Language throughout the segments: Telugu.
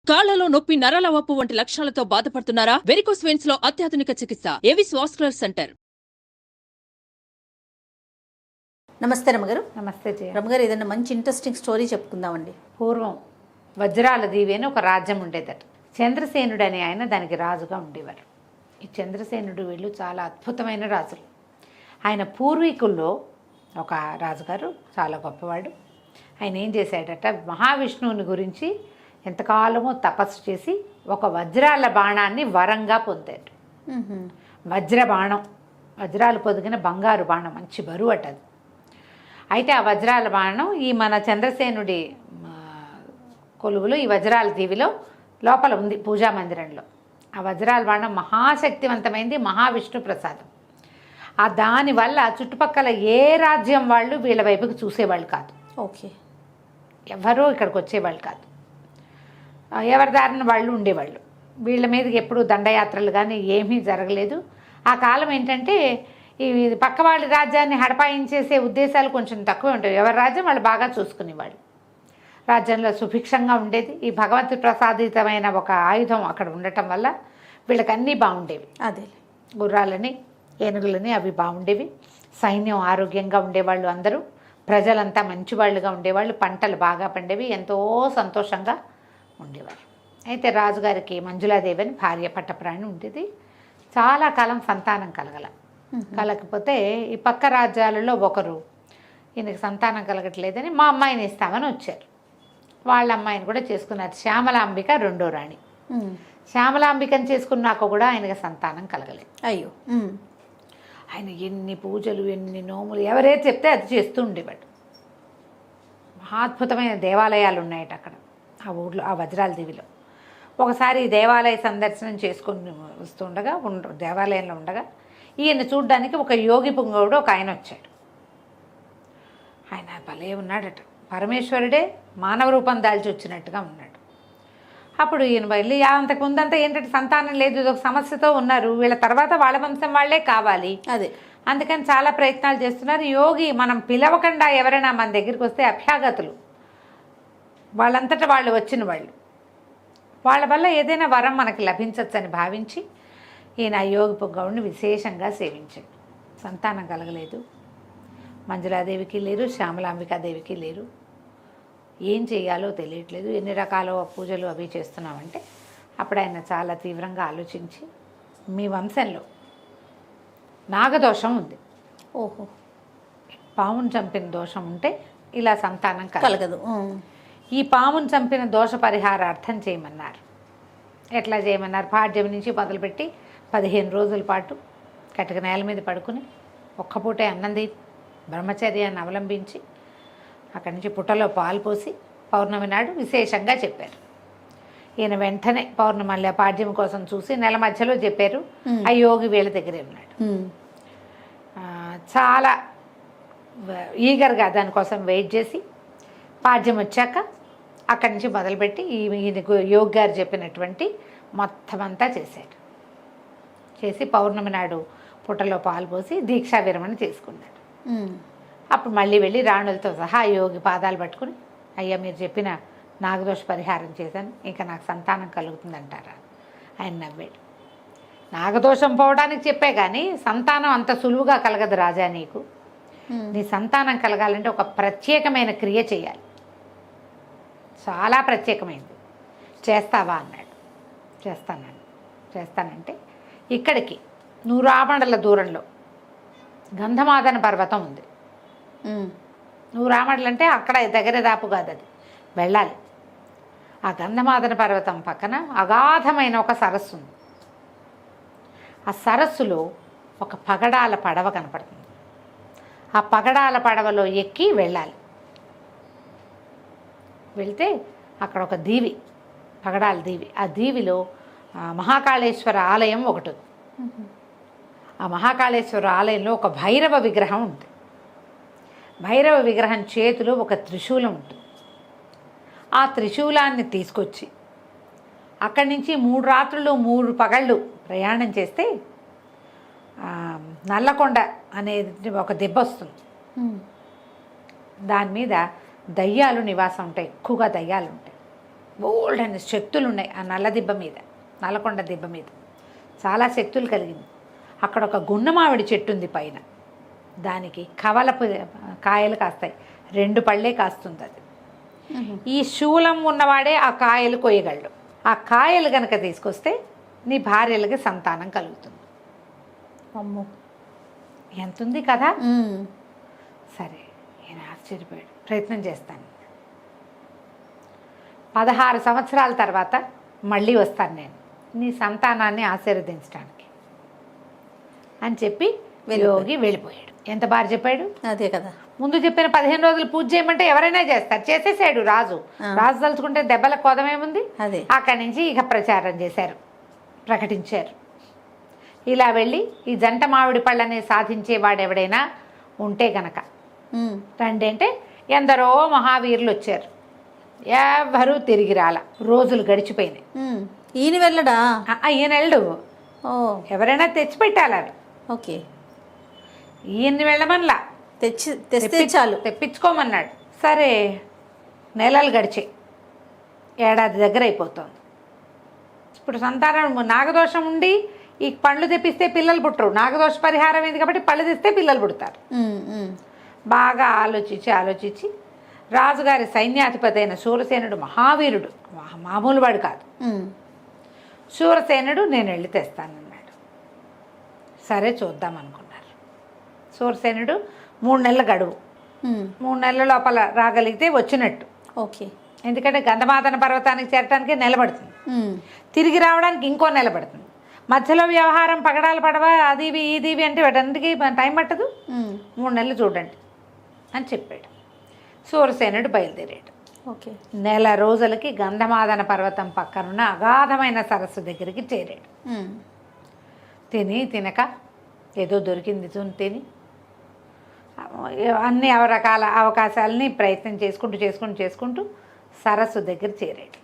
కాళ్లలో నొప్పి, నరాల వాపు వంటి లక్షణాలతో బాధపడుతున్నారా? వెరికోస్ వెయిన్స్ లో అత్యాధునిక చికిత్స ఏవిస్ వాస్కులర్ సెంటర్. నమస్తే రమగారు. నమస్తే జయ. రమగారు, ఏదైనా మంచి ఇంట్రెస్టింగ్ స్టోరీ చెప్పుకుందామండి. పూర్వం వజ్రాల దీవి అని ఒక రాజ్యం ఉండేదట. చంద్రసేనుడు అనే ఆయన దానికి రాజుగా ఉండేవారు. ఈ చంద్రసేనుడు వీళ్ళు చాలా అద్భుతమైన రాజులు. ఆయన పూర్వీకుల్లో ఒక రాజుగారు చాలా గొప్పవాడు. ఆయన ఏం చేశాడట, మహావిష్ణువుని గురించి ఎంతకాలమో తపస్సు చేసి ఒక వజ్రాల బాణాన్ని వరంగా పొందాడు. వజ్ర బాణం, వజ్రాలు పొదిగిన బంగారు బాణం, మంచి బరువు అట అది. అయితే ఆ వజ్రాల బాణం ఈ మన చంద్రసేనుడి కొలువులో ఈ వజ్రాల దీవిలో లోపల ఉంది, పూజా మందిరంలో. ఆ వజ్రాల బాణం మహాశక్తివంతమైంది, మహావిష్ణు ప్రసాదం. ఆ దానివల్ల చుట్టుపక్కల ఏ రాజ్యం వాళ్ళు వీళ్ళ వైపుకి చూసేవాళ్ళు కాదు. ఓకే, ఎవరూ ఇక్కడికి వచ్చేవాళ్ళు కాదు. ఎవరి దారిన వాళ్ళు ఉండేవాళ్ళు. వీళ్ళ మీదకి ఎప్పుడు దండయాత్రలు కానీ ఏమీ జరగలేదు. ఆ కాలం ఏంటంటే ఈ పక్క వాళ్ళ రాజ్యాన్ని హడపాయించేసే ఉద్దేశాలు కొంచెం తక్కువ ఉంటాయి. ఎవరి రాజ్యం వాళ్ళు బాగా చూసుకునేవాళ్ళు. రాజ్యంలో సుభిక్షంగా ఉండేది. ఈ భగవంతు ప్రసాదితమైన ఒక ఆయుధం అక్కడ ఉండటం వల్ల వీళ్ళకి అన్నీ బాగుండేవి. అదే గుర్రాలని, ఏనుగులని అవి బాగుండేవి. సైన్యం ఆరోగ్యంగా ఉండేవాళ్ళు, అందరూ ప్రజలంతా మంచివాళ్ళుగా ఉండేవాళ్ళు. పంటలు బాగా పండేవి, ఎంతో సంతోషంగా ఉండేవారు. అయితే రాజుగారికి మంజులాదేవి అని భార్య పట్టప్రాణి ఉండేది. చాలా కాలం సంతానం కలగకపోతే ఈ పక్క రాజ్యాలలో ఒకరు ఈయనకి సంతానం కలగట్లేదని మా అమ్మాయిని ఇస్తామని వచ్చారు. వాళ్ళ అమ్మాయిని కూడా చేసుకున్నారు. శ్యామలాంబిక రెండో రాణి. శ్యామలాంబికని చేసుకున్నాక కూడా ఆయనకి సంతానం కలగలేదు. అయ్యో. ఆయన ఎన్ని పూజలు, ఎన్ని నోములు, ఎవరైతే చెప్తే అది చేస్తూ ఉండేవాడు. మహాద్భుతమైన దేవాలయాలు ఉన్నాయట అక్కడ ఆ ఊళ్ళో, ఆ వజ్రాల దీవిలో. ఒకసారి దేవాలయ సందర్శనం చేసుకుని వస్తుండగా దేవాలయంలో ఉండగా ఈయన చూడ్డానికి ఒక యోగి పుంగవుడు ఒక ఆయన వచ్చాడు. ఆయన భలే ఉన్నాడట, పరమేశ్వరుడే మానవ రూపం దాల్చి వచ్చినట్టుగా ఉన్నాడు. అప్పుడు ఈయన వెళ్ళి అంతకు ముందంతా ఏంటంటే సంతానం లేదు, ఇది ఒక సమస్యతో ఉన్నారు. వీళ్ళ తర్వాత వాళ్ళ వంశం వాళ్ళే కావాలి, అదే అందుకని చాలా ప్రయత్నాలు చేస్తున్నారు. యోగి మనం పిలవకుండా ఎవరైనా మన దగ్గరికి వస్తే అభ్యాగతులు, వాళ్ళంతటా వాళ్ళు వచ్చిన వాళ్ళు, వాళ్ళ వల్ల ఏదైనా వరం మనకి లభించవచ్చని భావించి ఈయన యోగి పుంగవుడిని విశేషంగా సేవించాడు. సంతానం కలగలేదు. మంజులాదేవికి లేరు, శ్యామలాంబికాదేవికి లేరు. ఏం చేయాలో తెలియట్లేదు. ఎన్ని రకాల పూజలు అవి చేస్తున్నామంటే అప్పుడు ఆయన చాలా తీవ్రంగా ఆలోచించి, మీ వంశంలో నాగదోషం ఉంది. ఓహో, పామును చంపిన దోషం ఉంటే ఇలా సంతానం కలగదు. ఈ పామును చంపిన దోష పరిహారార్థం చేయమన్నారు. ఎట్లా చేయమన్నారు? పాడ్యం నుంచి మొదలుపెట్టి 15 రోజుల పాటు కటిక నేల మీద పడుకుని ఒక్కపూటే అన్నం తిని బ్రహ్మచర్యాన్ని అవలంబించి అక్కడి నుంచి పుట్టలో పాలు పోసి పౌర్ణమి నాడు విశేషంగా చెప్పారు. ఈయన వెంటనే పౌర్ణమల్లి పాడ్యం కోసం చూసి నెల మధ్యలో చెప్పారు. ఆ యోగి వీళ్ళ దగ్గరే ఉన్నాడు. చాలా ఈగర్గా దానికోసం వెయిట్ చేసి పాడ్యం వచ్చాక అక్కడి నుంచి మొదలుపెట్టి ఈయనకు యోగి గారు చెప్పినటువంటి మొత్తం అంతా చేశాడు. చేసి పౌర్ణమి నాడు పుట్టలో పాలు పోసి దీక్షా విరమణ చేసుకున్నాడు. అప్పుడు మళ్ళీ వెళ్ళి రాణులతో సహా యోగి పాదాలు పట్టుకుని, అయ్యా మీరు చెప్పిన నాగదోష పరిహారం చేశాను, ఇంకా నాకు సంతానం కలుగుతుందంటారా? ఆయన నవ్వాడు. నాగదోషం పోవడానికి చెప్పే కానీ సంతానం అంత సులువుగా కలగదు రాజా. నీకు నీ సంతానం కలగాలంటే ఒక ప్రత్యేకమైన క్రియ చేయాలి, చాలా ప్రత్యేకమైనది. చేస్తావా అన్నాడు. చేస్తానంటే ఇక్కడికి 100 ఆమడల దూరంలో గంధమాదన పర్వతం ఉంది. 100 ఆమడలు అంటే అక్కడ దగ్గర దాపు కాదు, అది వెళ్ళాలి. ఆ గంధమాదన పర్వతం పక్కన అగాధమైన ఒక సరస్సు ఉంది. ఆ సరస్సులో ఒక పగడాల పడవ కనపడుతుంది. ఆ పగడాల పడవలో ఎక్కి వెళ్ళాలి. వెళ్తే అక్కడ ఒక దీవి, పగడాల దీవి. ఆ దీవిలో మహాకాళేశ్వర ఆలయం ఒకటి ఉంది. ఆ మహాకాళేశ్వర ఆలయంలో ఒక భైరవ విగ్రహం ఉంటుంది. భైరవ విగ్రహం చేతిలో ఒక త్రిశూలం ఉంటుంది. ఆ త్రిశూలాన్ని తీసుకొచ్చి అక్కడి నుంచి 3 రాత్రులు 3 పగళ్ళు ప్రయాణం చేస్తే నల్లకొండ అనేది ఒక దెబ్బ వస్తుంది. దాని మీద దయ్యాలు నివాసం ఉంటాయి, ఎక్కువగా దయ్యాలు ఉంటాయి. బోల్డ్ అనే శక్తులు ఉన్నాయి ఆ నల్ల దిబ్బ మీద, నల్లకొండ దిబ్బ మీద చాలా శక్తులు కలిగింది. అక్కడ ఒక గున్నమావిడి చెట్టు ఉంది పైన, దానికి కవలపు కాయలు కాస్తాయి, 2 పళ్ళే కాస్తుంది అది. ఈ శూలం ఉన్నవాడే ఆ కాయలు కొయ్యగలడు. ఆ కాయలు కనుక తీసుకొస్తే నీ భార్యలకి సంతానం కలుగుతుంది. అమ్మో. ఎంత ఉంది కదా. సరే, ఈయన ఆశ్చర్యపోయాడు. ప్రయత్నం చేస్తాను, 16 సంవత్సరాల తర్వాత మళ్ళీ వస్తాను నేను నీ సంతానాన్ని ఆశీర్వదించడానికి అని చెప్పి యోగి వెళ్ళిపోయాడు. ఎంత బాగా చెప్పాడు. అదే కదా, ముందు చెప్పిన 15 రోజులు పూజ చేయమంటే ఎవరైనా చేస్తారు, చేసేసాడు రాజు. రాజు తలుచుకుంటే దెబ్బల కోదమేముంది. అదే. అక్కడి నుంచి ఇక ప్రచారం చేశారు, ప్రకటించారు. ఇలా వెళ్ళి ఈ జంట మామిడి పళ్ళని సాధించేవాడెవడైనా ఉంటే గనక రండి అంటే ఎందరో మహావీరులు వచ్చారు. ఎవరూ తిరిగి రాల. రోజులు గడిచిపోయినాయి. ఈయన వెళ్ళడా? ఈయన వెళ్ళు, ఓ ఎవరైనా తెచ్చిపెట్టాలి అవి. ఓకే. ఈయన్ని వెళ్ళమనలా, తెస్తే చాలు, తెప్పించుకోమన్నాడు. సరే, నెలలు గడిచాయి, ఏడాది దగ్గర అయిపోతుంది. ఇప్పుడు సంతానం నాగదోషం ఉండి ఈ పండ్లు తెప్పిస్తే పిల్లలు పుట్టరు. నాగదోష పరిహారం ఏంది కాబట్టి పళ్ళు తెస్తే పిల్లలు పుడతారు. బాగా ఆలోచించి రాజుగారి సైన్యాధిపతి అయిన శూరసేనుడు మహావీరుడు, మామూలు వాడు కాదు. శూరసేనుడు నేను వెళ్ళి తెస్తానన్నాడు. సరే చూద్దాం అనుకున్నారు. శూరసేనుడు 3 నెలల గడువు, 3 నెలల లోపల రాగలిగితే వచ్చినట్టు. ఓకే. ఎందుకంటే గంధమాదన పర్వతానికి చేరటానికి నిలబడుతుంది, తిరిగి రావడానికి ఇంకో నిలబడుతుంది. మధ్యలో వ్యవహారం పగడాలు పడవ అదివి ఇదివి అంటే వాటన్నిటికీ టైం పట్టదు. 3 నెలలు చూడండి అని చెప్పాడు. శూరసేనుడు బయలుదేరాడు. ఓకే. నెల రోజులకి గంధమాదన పర్వతం పక్కనున్న అగాధమైన సరస్సు దగ్గరికి చేరాడు. తినక ఏదో దొరికింది తిని అన్ని రకాల అవకాశాలని ప్రయత్నం చేసుకుంటూ సరస్సు దగ్గర చేరాడు.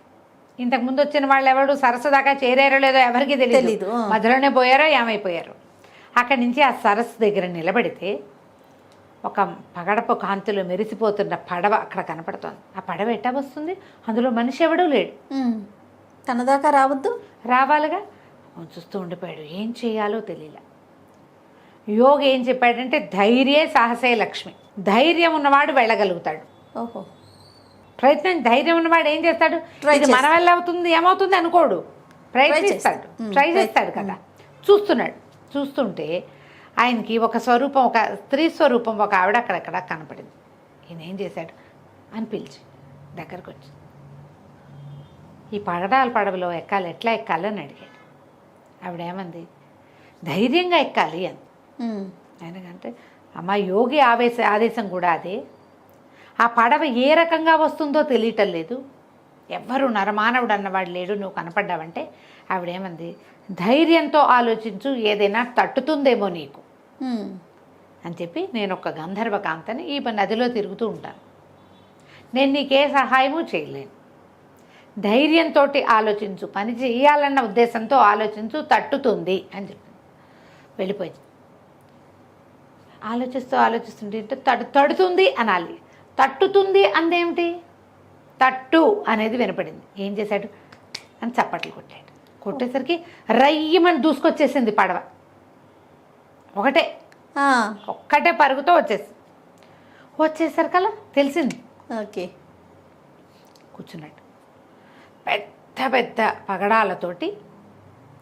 ఇంతకుముందు వచ్చిన వాళ్ళు ఎవరు సరస్సు దాకా చేరారో లేదో ఎవరికి తెలియదు. మధ్యలోనే పోయారో ఏమైపోయారో. అక్కడి నుంచి ఆ సరస్సు దగ్గర నిలబడితే ఒక పగడపు కాంతిలో మెరిసిపోతున్న పడవ అక్కడ కనపడుతోంది. ఆ పడవ ఎట్టా వస్తుంది, అందులో మనిషి ఎవడూ లేడు. తన దాకా రావద్దు, రావాలిగా. చూస్తూ ఉండిపోయాడు, ఏం చేయాలో తెలియలే. యోగి ఏం చెప్పాడంటే ధైర్యే సాహసే లక్ష్మి. ధైర్యం ఉన్నవాడు వెళ్ళగలుగుతాడు. ఓహో. ప్రయత్నం, ధైర్యం ఉన్నవాడు ఏం చేస్తాడు, ఇది మన వల్ల అవుతుంది ఏమవుతుంది అనుకోడు, ప్రయత్నిస్తాడు, ట్రై చేస్తాడు కదా. చూస్తుంటే ఆయనకి ఒక స్వరూపం, ఒక స్త్రీ స్వరూపం, ఒక ఆవిడ అక్కడక్కడ కనపడింది. ఈయన ఏం చేశాడు అని పిలిచి దగ్గరకు వచ్చి ఈ పడవలో ఎట్లా ఎక్కాలి అని అడిగాడు. ఆవిడేమంది, ధైర్యంగా ఎక్కాలి అని. ఆయనకంటే అమ్మ యోగి ఆదేశం కూడా అదే. ఆ పడవ ఏ రకంగా వస్తుందో తెలియటం లేదు, ఎవ్వరు నరమానవుడు అన్నవాడు లేడు, నువ్వు కనపడ్డావంటే. ఆవిడేమంది, ధైర్యంతో ఆలోచించు, ఏదైనా తట్టుతుందేమో నీకు అని చెప్పి, నేను ఒక గంధర్వ కాంతని ఈ నదిలో తిరుగుతూ ఉంటాను, నేను నీకే సహాయము చేయలేను, ధైర్యంతో ఆలోచించు, పని చేయాలన్న ఉద్దేశంతో ఆలోచించు, తట్టుతుంది అని చెప్పింది. వెళ్ళిపోయింది. ఆలోచిస్తుంటే తడుతుంది అనాలి, తట్టుతుంది అందేమిటి, తట్టు అనేది వినపడింది. ఏం చేశాడు అని చప్పట్లు కొట్టాడు. కొట్టేసరికి రయ్యమని దూసుకొచ్చేసింది పడవ. ఒక్కటే పరుగుతో వచ్చేసరికల్లా తెలిసింది. ఓకే. కూర్చున్నాడు. పెద్ద పెద్ద పగడాలతోటి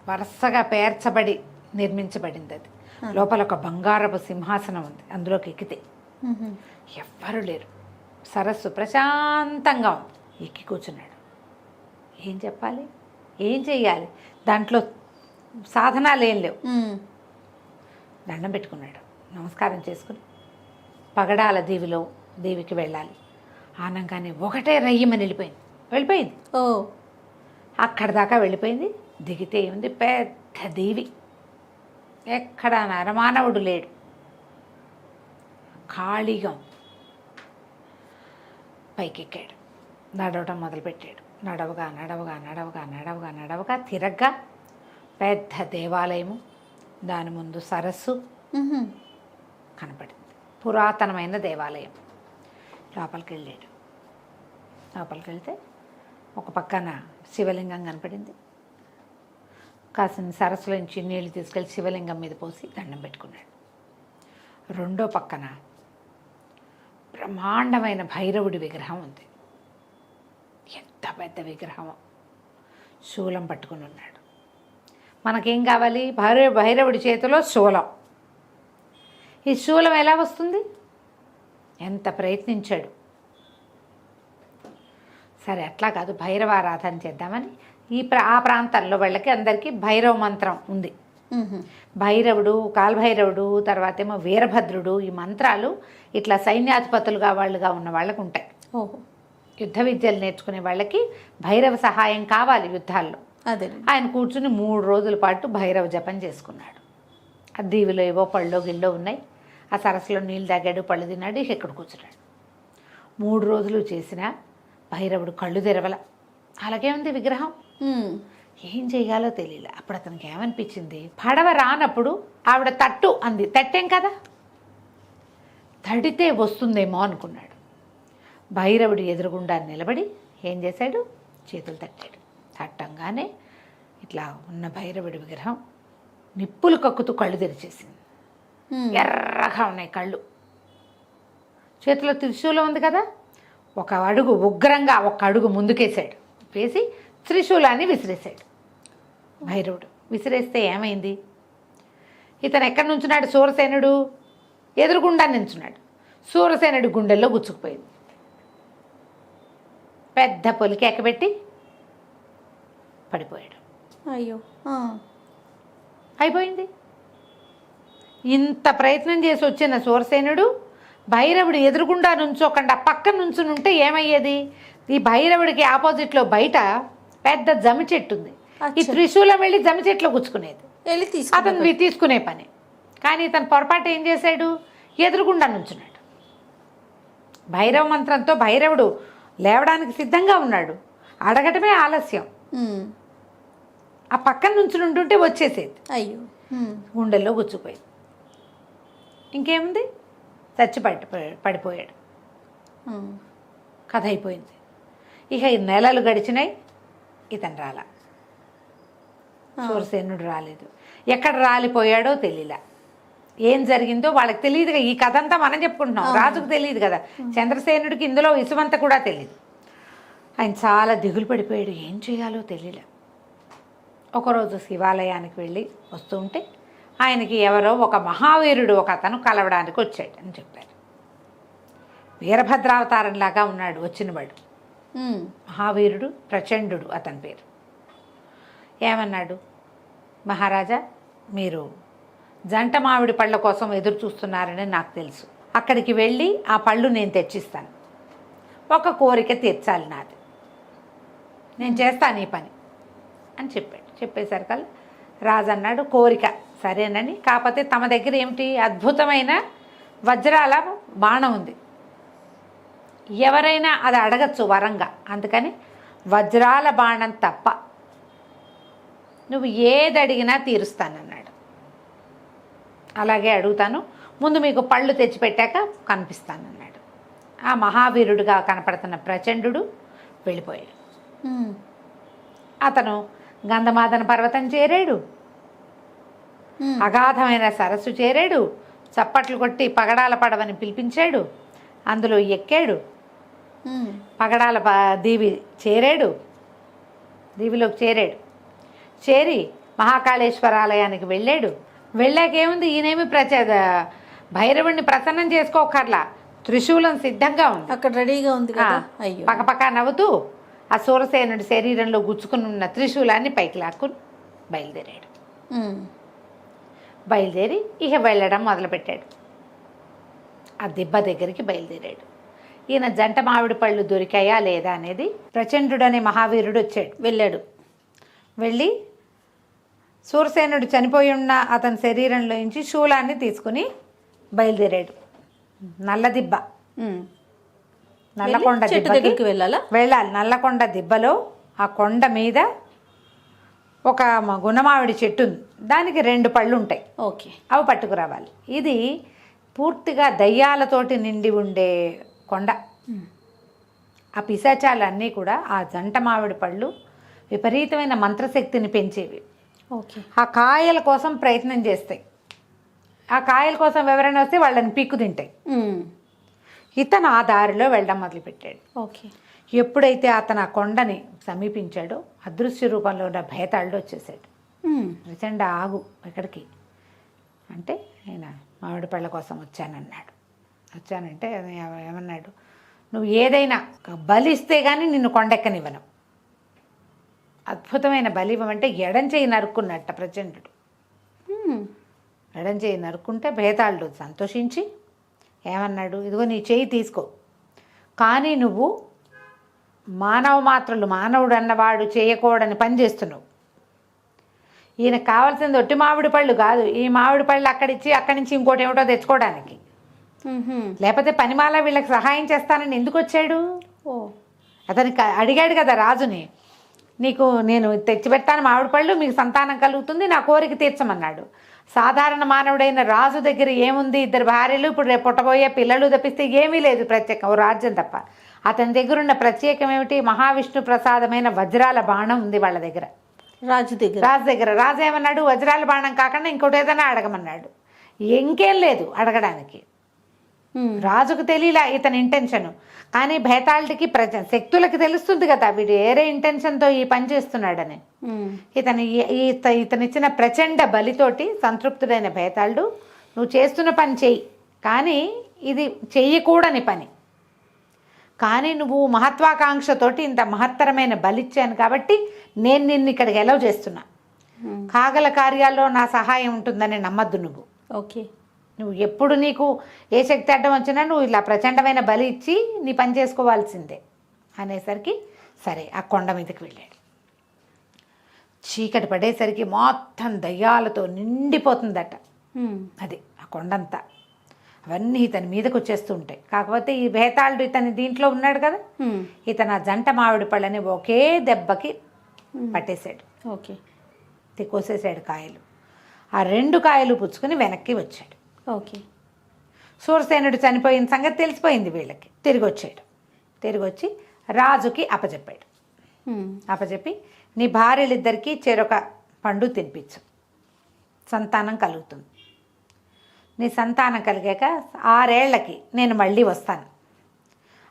వరుసగా పేర్చబడి నిర్మించబడింది అది. లోపల ఒక బంగారపు సింహాసనం ఉంది. అందులోకి ఎక్కితే ఎవ్వరూ లేరు. సరస్సు ప్రశాంతంగా ఉంది. ఎక్కి కూర్చున్నాడు. ఏం చెప్పాలి, ఏం చెయ్యాలి, దాంట్లో సాధనాలు ఏం లేవు. దండం పెట్టుకున్నాడు, నమస్కారం చేసుకుని పగడాల దీవికి వెళ్ళాలి. ఆనంగానే ఒకటే రయ్యమని వెళ్ళిపోయింది. ఓ, అక్కడి దాకా వెళ్ళిపోయింది. దిగితే ఉంది పెద్ద దీవి, ఎక్కడ నరమానవుడు లేడు, ఖాళీగా. పైకెక్కాడు, నడవటం మొదలుపెట్టాడు. నడవగా తిరగ్గా పెద్ద దేవాలయము, దాని ముందు సరస్సు కనపడింది. పురాతనమైన దేవాలయం. లోపలికి వెళ్తే ఒక పక్కన శివలింగం కనపడింది. కాసిన సరస్సులో నుంచి నీళ్లు తీసుకెళ్ళి శివలింగం మీద పోసి దండం పెట్టుకున్నాడు. రెండో పక్కన బ్రహ్మాండమైన భైరవుడి విగ్రహం ఉంది. ఎంత పెద్ద విగ్రహమో, శూలం పట్టుకుని ఉన్నాడు. మనకేం కావాలి? భైరవుడి చేతిలో శూలం. ఈ శూలం ఎలా వస్తుంది? ఎంత ప్రయత్నించాడు. సరే అట్లా కాదు, భైరవ ఆరాధన చేద్దామని ఆ ప్రాంతాల్లో వాళ్ళకి అందరికీ భైరవ మంత్రం ఉంది. భైరవుడు, కాలభైరవుడు, తర్వాత ఏమో వీరభద్రుడు, ఈ మంత్రాలు ఇట్లా సైన్యాధిపతులుగా వాళ్ళుగా ఉన్న వాళ్ళకు ఉంటాయి. ఓహో. యుద్ధ విద్యలు నేర్చుకునే వాళ్ళకి భైరవ సహాయం కావాలి యుద్ధాల్లో. అదే ఆయన కూర్చుని 3 రోజుల పాటు భైరవ జపం చేసుకున్నాడు. ఆ దీవిలో ఏవో పళ్ళో గిళ్ళో ఉన్నాయి. ఆ సరస్సులో నీళ్ళు తాగాడు, పళ్ళు తిన్నాడు, ఇక్కడ కూర్చున్నాడు. 3 రోజులు చేసిన భైరవుడు కళ్ళు తెరవల. అలాగే ఉంది విగ్రహం. ఏం చేయాలో తెలియలే. అప్పుడు అతనికి ఏమనిపించింది, పడవ రానప్పుడు ఆవిడ తట్టు అంది. తట్టేం కదా, తడితే వస్తుందేమో అనుకున్నాడు. భైరవుడు ఎదురుగుండా నిలబడి ఏం చేశాడు, చేతులు తట్టాడు. తట్టంగానే ఇట్లా ఉన్న భైరవుడి విగ్రహం నిప్పులు కక్కుతూ కళ్ళు తెరిచేసింది. ఎర్రగా ఉన్నాయి కళ్ళు. చేతిలో త్రిశూలం ఉంది కదా, ఒక అడుగు ఉగ్రంగా ఒక అడుగు ముందుకేసాడు. వేసి త్రిశూలాన్ని విసిరేశాడు. భైరవుడు విసిరేస్తే ఏమైంది, ఇతను ఎక్కడి నుంచున్నాడు, సూరసేనుడు ఎదురుగుండా నించున్నాడు. సూరసేనుడి గుండెల్లో గుచ్చుకుపోయింది. పెద్ద పొలికి ఎక్కబెట్టి పడిపోయాడు. అయ్యో. అయిపోయింది. ఇంత ప్రయత్నం చేసి వచ్చిన సూరసేనుడు భైరవుడు ఎదురుగుండా నుంచోకుండా పక్కన నుంచుని ఉంటే ఏమయ్యేది, ఈ భైరవుడికి ఆపోజిట్లో బయట పెద్ద జమి చెట్టు ఉంది. ఈ త్రిశూలం వెళ్ళి జమి చెట్లో గుచ్చుకునేది, అతను తీసుకునే పని. కానీ ఇతను పొరపాటు ఏం చేశాడు, ఎదురుగుండా నుంచున్నాడు. భైరవ మంత్రంతో భైరవుడు లేవడానికి సిద్ధంగా ఉన్నాడు. అడగటమే ఆలస్యం. ఆ పక్కన నుంచుని ఉంటుంటే వచ్చేసేది. అయ్యో. గుండెల్లో గుచ్చుపోయింది. ఇంకేముంది, పడిపోయాడు. కథ అయిపోయింది. ఇక ఈ నెలలు గడిచినాయి, ఇతను రాలా. సూరసేనుడు రాలేదు. ఎక్కడ రాలిపోయాడో తెలియలా. ఏం జరిగిందో వాళ్ళకి తెలియదుగా. ఈ కథ అంతా మనం చెప్పుకుంటున్నాం, రాజుకు తెలియదు కదా. చంద్రసేనుడికి ఇందులో విసువంత కూడా తెలియదు. ఆయన చాలా దిగులు పడిపోయాడు. ఏం చేయాలో తెలియలే. ఒకరోజు శివాలయానికి వెళ్ళి వస్తూ ఉంటే ఆయనకి ఎవరో ఒక మహావీరుడు ఒక అతను కలవడానికి వచ్చాడు అని చెప్పారు. వీరభద్రావతారంలాగా ఉన్నాడు వచ్చినవాడు. మహావీరుడు, ప్రచండు అతని పేరు. ఏమన్నాడు, మహారాజా మీరు జంట మామిడి పళ్ళ కోసం ఎదురు చూస్తున్నారని నాకు తెలుసు. అక్కడికి వెళ్ళి ఆ పళ్ళు నేను తెచ్చిస్తాను. ఒక కోరిక తీర్చాలి నాది, నేను చేస్తాను ఈ పని అని చెప్పాడు. చెప్పేసరికల్లా రాజు అన్నాడు, కోరిక సరేనని, కాకపోతే తమ దగ్గర ఏమిటి, అద్భుతమైన వజ్రాల బాణం ఉంది. ఎవరైనా అది అడగచ్చు వరంగా, అందుకని వజ్రాల బాణం తప్ప నువ్వు ఏది అడిగినా తీరుస్తానన్నాడు. అలాగే అడుగుతాను, ముందు మీకు పళ్ళు తెచ్చిపెట్టాక కనిపిస్తానన్నాడు. ఆ మహావీరుడుగా కనపడుతున్న ప్రచండు వెళ్ళిపోయాడు. అతను గంధమాదన పర్వతం చేరాడు. అగాధమైన సరస్సు చేరాడు. చప్పట్లు కొట్టి పగడాల పడవని పిలిపించాడు. అందులో ఎక్కాడు. పగడాల దీవి చేరాడు. దీవిలోకి చేరాడు. చేరి మహాకాళేశ్వర ఆలయానికి వెళ్ళాడు. వెళ్ళాకేముంది, ఈయనేమి భైరవుడిని ప్రసన్నం చేసుకోకర్లా, త్రిశూలం సిద్ధంగా ఉంది అక్కడ రెడీగా ఉంది కదా. అయ్యో. పక్కపక్క నవ్వుతూ ఆ సూరసేనుడి శరీరంలో గుచ్చుకుని ఉన్న త్రిశూలాన్ని పైకి లాక్కుని బయలుదేరాడు. బయలుదేరి ఇక వెళ్ళడం మొదలుపెట్టాడు. ఆ దిబ్బ దగ్గరికి బయలుదేరాడు. ఈయన జంట మామిడి పళ్ళు దొరికాయా లేదా అనేది ప్రచండు అనే మహావీరుడు వచ్చాడు. వెళ్ళి సూరసేనుడు చనిపోయి ఉన్న అతని శరీరంలో నుంచి శూలాన్ని తీసుకుని బయలుదేరాడు. నల్ల దిబ్బ, నల్లకొండ దిబ్బకి వెళ్ళాలి. నల్లకొండ దిబ్బలో ఆ కొండ మీద ఒక గుణమావిడి చెట్టు ఉంది. దానికి 2 పళ్ళు ఉంటాయి. ఓకే, అవి పట్టుకురావాలి. ఇది పూర్తిగా దయ్యాలతోటి నిండి ఉండే కొండ. ఆ పిశాచాలన్నీ కూడా ఆ జంట మామిడి పళ్ళు విపరీతమైన మంత్రశక్తిని పెంచేవి. ఓకే. ఆ కాయల కోసం ప్రయత్నం చేస్తాయి. ఆ కాయల కోసం ఎవరైనా వస్తే వాళ్ళని పీక్కు తింటాయి. ఇతను ఆ దారిలో వెళ్ళడం మొదలుపెట్టాడు. ఓకే. ఎప్పుడైతే అతను ఆ కొండని సమీపించాడో అదృశ్య రూపంలో ఉన్న భేతాళుడు వచ్చేసాడు. ప్రచండ ఆగు ఎక్కడికి అంటే ఆయన మామిడి పళ్ళ కోసం వచ్చానన్నాడు. వచ్చానంటే ఏమన్నాడు, నువ్వు ఏదైనా బలిస్తే కానీ నిన్ను కొండెక్కనివ్వను. అద్భుతమైన బలి ఇవ్వమంటే ఎడం చేయి నరుక్కున్నట్ట ప్రచండుడు. ఎడం చేయి నరుక్కుంటే భేతాళుడు సంతోషించి ఏమన్నాడు, ఇదిగో నీ చేయి తీసుకో, కానీ నువ్వు మానవుడు అన్నవాడు చేయకూడని పని చేస్తున్నావు. ఈయనకు కావాల్సింది ఒట్టి మామిడి పళ్ళు కాదు, ఈ మామిడి పళ్ళు అక్కడి నుంచి ఇంకోటి ఏమిటో తెచ్చుకోవడానికి. లేకపోతే పనిమాల వీళ్ళకి సహాయం చేస్తానని ఎందుకు వచ్చాడు? అతనికి అడిగాడు కదా రాజుని, నీకు నేను తెచ్చిపెట్టాను మామిడి పళ్ళు, మీకు సంతానం కలుగుతుంది, నా కోరిక తీర్చమన్నాడు. సాధారణ మానవుడైన రాజు దగ్గర ఏముంది, 2 భార్యలు, ఇప్పుడు రేపు పుట్టబోయే పిల్లలు తప్పిస్తే ఏమీ లేదు ప్రత్యేకం, ఓ రాజ్యం తప్ప. అతని దగ్గర ఉన్న ప్రత్యేకం ఏమిటి, మహావిష్ణు ప్రసాదమైన వజ్రాల బాణం ఉంది వాళ్ళ దగ్గర, రాజు దగ్గర. రాజు ఏమన్నాడు, వజ్రాల బాణం కాకుండా ఇంకోటి ఏదైనా అడగమన్నాడు. ఇంకేం లేదు అడగడానికి. రాజుకు తెలియలా ఇతని ఇంటెన్షన్, కానీ భేతాళుడికి శక్తులకి తెలుస్తుంది కదా వీడు ఏరే ఇంటెన్షన్తో ఈ పని చేస్తున్నాడని. ఇతనిచ్చిన ప్రచండ బలితోటి సంతృప్తుడైన భేతాళుడు, నువ్వు చేస్తున్న పని చెయ్యి, కానీ ఇది చెయ్యకూడని పని, కానీ నువ్వు మహత్వాకాంక్షతోటి ఇంత మహత్తరమైన బలిచ్చాను కాబట్టి నేను నిన్ను ఇక్కడికి ఎలవ్ చేస్తున్నా. కాగల కార్యాల్లో నా సహాయం ఉంటుందని నమ్మద్దు నువ్వు. ఓకే. నువ్వు ఎప్పుడు నీకు ఏ శక్తి అడ్డం వచ్చినా నువ్వు ఇలా ప్రచండమైన బలి ఇచ్చి నీ పని చేసుకోవాల్సిందే అనేసరికి సరే ఆ కొండ మీదకి వెళ్ళాడు. చీకటి పడేసరికి మొత్తం దయ్యాలతో నిండిపోతుందట అది ఆ కొండంతా. అవన్నీ ఇతని మీదకి వచ్చేస్తూ ఉంటాయి. కాకపోతే ఈ భేతాళుడు ఇతని దీంట్లో ఉన్నాడు కదా, ఇతను ఆ జంట మామిడి పళ్ళని ఒకే దెబ్బకి పట్టేశాడు. ఓకే. కోసేసాడు కాయలు. ఆ 2 కాయలు పుచ్చుకొని వెనక్కి వచ్చాడు. ఓకే. సూరసేనుడు చనిపోయిన సంగతి తెలిసిపోయింది వీళ్ళకి. తిరిగి వచ్చి రాజుకి అప్పచెప్పాడు. అప్పచెప్పి నీ భార్యలిద్దరికీ చెరొక పండు తినిపించు, సంతానం కలుగుతుంది. నీ సంతానం కలిగాక 6 ఏళ్లకి నేను మళ్ళీ వస్తాను.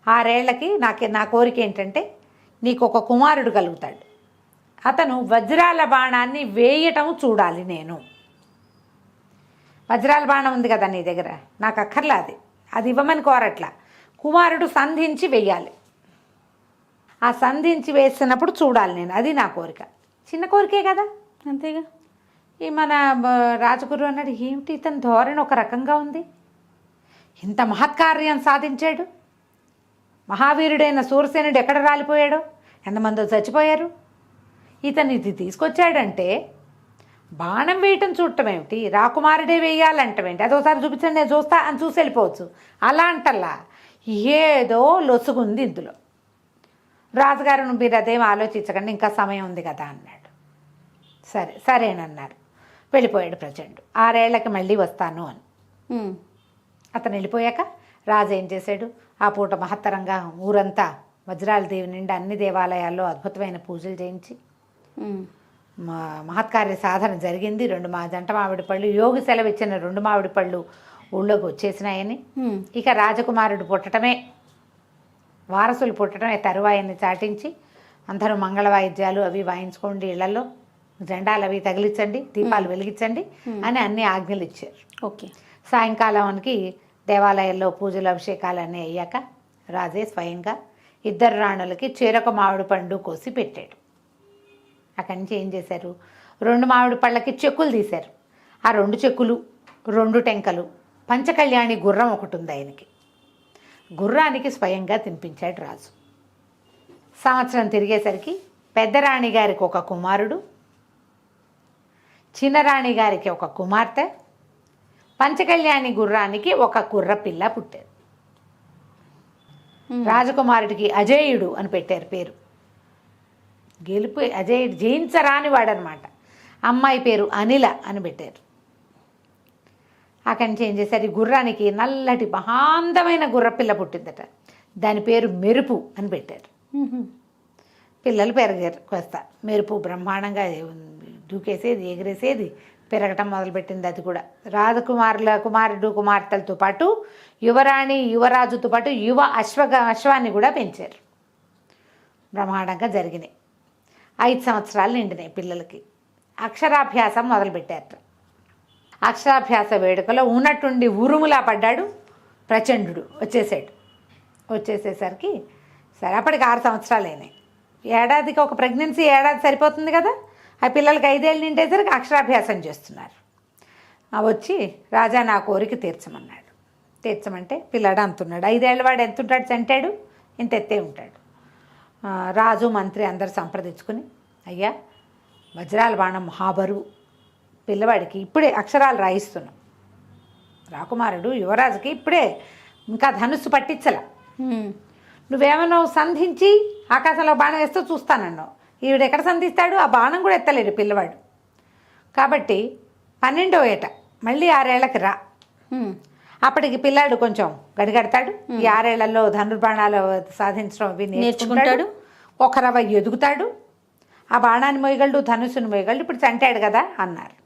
6 ఏళ్లకి నా కోరిక ఏంటంటే నీకు ఒక కుమారుడు కలుగుతాడు. అతను వజ్రాల బాణాన్ని వేయటం చూడాలి నేను. వజ్రాల బాణం ఉంది కదా నీ దగ్గర, నాకు అక్కర్లా, అది ఇవ్వమని కోరట్లా. కుమారుడు సంధించి వెయ్యాలి. ఆ సంధించి వేసినప్పుడు చూడాలి నేను, అది నా కోరిక. చిన్న కోరికే కదా, అంతేగా. ఈ మన రాజగురు అన్నాడు, ఏమిటి ఇతని ధోరణి ఒక రకంగా ఉంది, ఇంత మహత్కార్యం సాధించాడు. మహావీరుడైన సూరసేనుడు ఎక్కడ రాలిపోయాడో, ఎంతమందో చచ్చిపోయారు, ఇతను ఇది తీసుకొచ్చాడంటే బాణం వేయటం చూడటం ఏమిటి, రాకుమారుడే వేయాలంటమేంటి, అదోసారి చూపించండి నేను చూస్తా అని చూసి వెళ్ళిపోవచ్చు. అలా అంటల్లా ఏదో లొసుగుంది ఇందులో. రాజుగారు మీరు అదేం ఆలోచించకండి, ఇంకా సమయం ఉంది కదా అన్నాడు. సరేనన్నారు. వెళ్ళిపోయాడు ప్రచండు. 6 ఏళ్లకి మళ్ళీ వస్తాను అని. అతను వెళ్ళిపోయాక రాజు ఏం చేశాడు, ఆ పూట మహత్తరంగా ఊరంతా వజ్రాల దేవి నిండా అన్ని దేవాలయాల్లో అద్భుతమైన పూజలు చేయించి మహత్కార్య సాధన జరిగింది. 2 జంట మామిడి పళ్ళు, యోగి సెలవు ఇచ్చిన 2 మామిడి పళ్ళు ఊళ్ళోకి వచ్చేసినాయని, ఇక రాజకుమారుడు పుట్టడమే, వారసులు పుట్టడమే తరువాయని చాటించి అందరూ మంగళ వాయిద్యాలు అవి వాయించుకోండి, ఇళ్లలో జెండాలు అవి తగిలించండి, దీపాలు వెలిగించండి అని అన్ని ఆజ్ఞలు ఇచ్చారు. ఓకే. సాయంకాలానికి దేవాలయాల్లో పూజలు అభిషేకాలు అన్నీ అయ్యాక రాజే స్వయంగా 2 రాణులకి చెరొక మామిడి పండు కోసి పెట్టాడు. అక్కడి నుంచి ఏం చేశారు, 2 మామిడి పళ్ళకి చెక్కులు తీశారు. ఆ 2 చెక్కులు, 2 టెంకలు, పంచకళ్యాణి గుర్రం ఒకటి ఉంది ఆయనకి. గుర్రానికి స్వయంగా తినిపించాడు రాజు. సంవత్సరం తిరిగేసరికి పెద్దరాణి గారికి ఒక కుమారుడు, చిన్నరాణి గారికి ఒక కుమార్తె, పంచకళ్యాణి గుర్రానికి ఒక గుర్ర పిల్ల పుట్టారు. రాజకుమారుడికి అజేయుడు అని పెట్టారు పేరు. అజేయుడు జయించరాని వాడనమాట. అమ్మాయి పేరు అనిల అని పెట్టారు. అక్కడి నుంచి ఏం చేశారు, ఈ గుర్రానికి నల్లటి మహాందమైన గుర్రపిల్ల పుట్టిందట. దాని పేరు మెరుపు అని పెట్టారు. పిల్లలు పెరిగారు కొస్త. మెరుపు బ్రహ్మాండంగా దూకేసేది, ఎగిరేసేది, పెరగటం మొదలుపెట్టింది. అది కూడా కుమారుడు కుమార్తెలతో పాటు యువరాణి యువరాజుతో పాటు అశ్వాన్ని కూడా పెంచారు. బ్రహ్మాండంగా జరిగినాయి. 5 సంవత్సరాలు నిండినాయి పిల్లలకి. అక్షరాభ్యాసం మొదలుపెట్టారు. అక్షరాభ్యాస వేడుకలో ఉన్నట్టుండి ఉరుములా పడ్డాడు ప్రచండు. వచ్చేసేసరికి సరే అప్పటికి 6 సంవత్సరాలు అయినాయి. ఏడాదికి ఒక ప్రెగ్నెన్సీ ఏడాది సరిపోతుంది కదా. ఆ పిల్లలకి 5 ఏళ్ళు నిండేసరికి అక్షరాభ్యాసం చేస్తున్నారు. వచ్చి రాజా నా కోరిక తీర్చమన్నాడు. తీర్చమంటే పిల్లాడు అంతున్నాడు. 5 ఏళ్ళ వాడు ఎంత ఉంటాడు? చంటాడు ఇంత ఎత్తే ఉంటాడు. రాజు మంత్రి అందరు సంప్రదించుకుని, అయ్యా వజ్రాల బాణం మహాబరువు, పిల్లవాడికి ఇప్పుడే అక్షరాలు రాయిస్తున్నాం. రాకుమారుడు యువరాజుకి ఇప్పుడే ఇంకా ధనుస్సు పట్టించల. నువ్వేమన్నావు? సంధించి ఆకాశంలో బాణం వేస్తూ చూస్తానన్నావు. ఈవిడ ఎక్కడ సంధిస్తాడు? ఆ బాణం కూడా ఎత్తలేడు పిల్లవాడు. కాబట్టి 12వ ఏట మళ్ళీ 6 ఏళ్ళకి రా. అప్పటికి పిల్లాడు కొంచెం గడిగడతాడు. ఈ 6 ఏళ్లలో ధనుర్బాణాలు సాధించడం అవి నేర్చుకుంటాడు. ఒక రవ ఎదుగుతాడు. ఆ బాణాన్ని మోయగలడు, ధనుసును మోయగలడు. ఇప్పుడు చంటాడు కదా అన్నారు.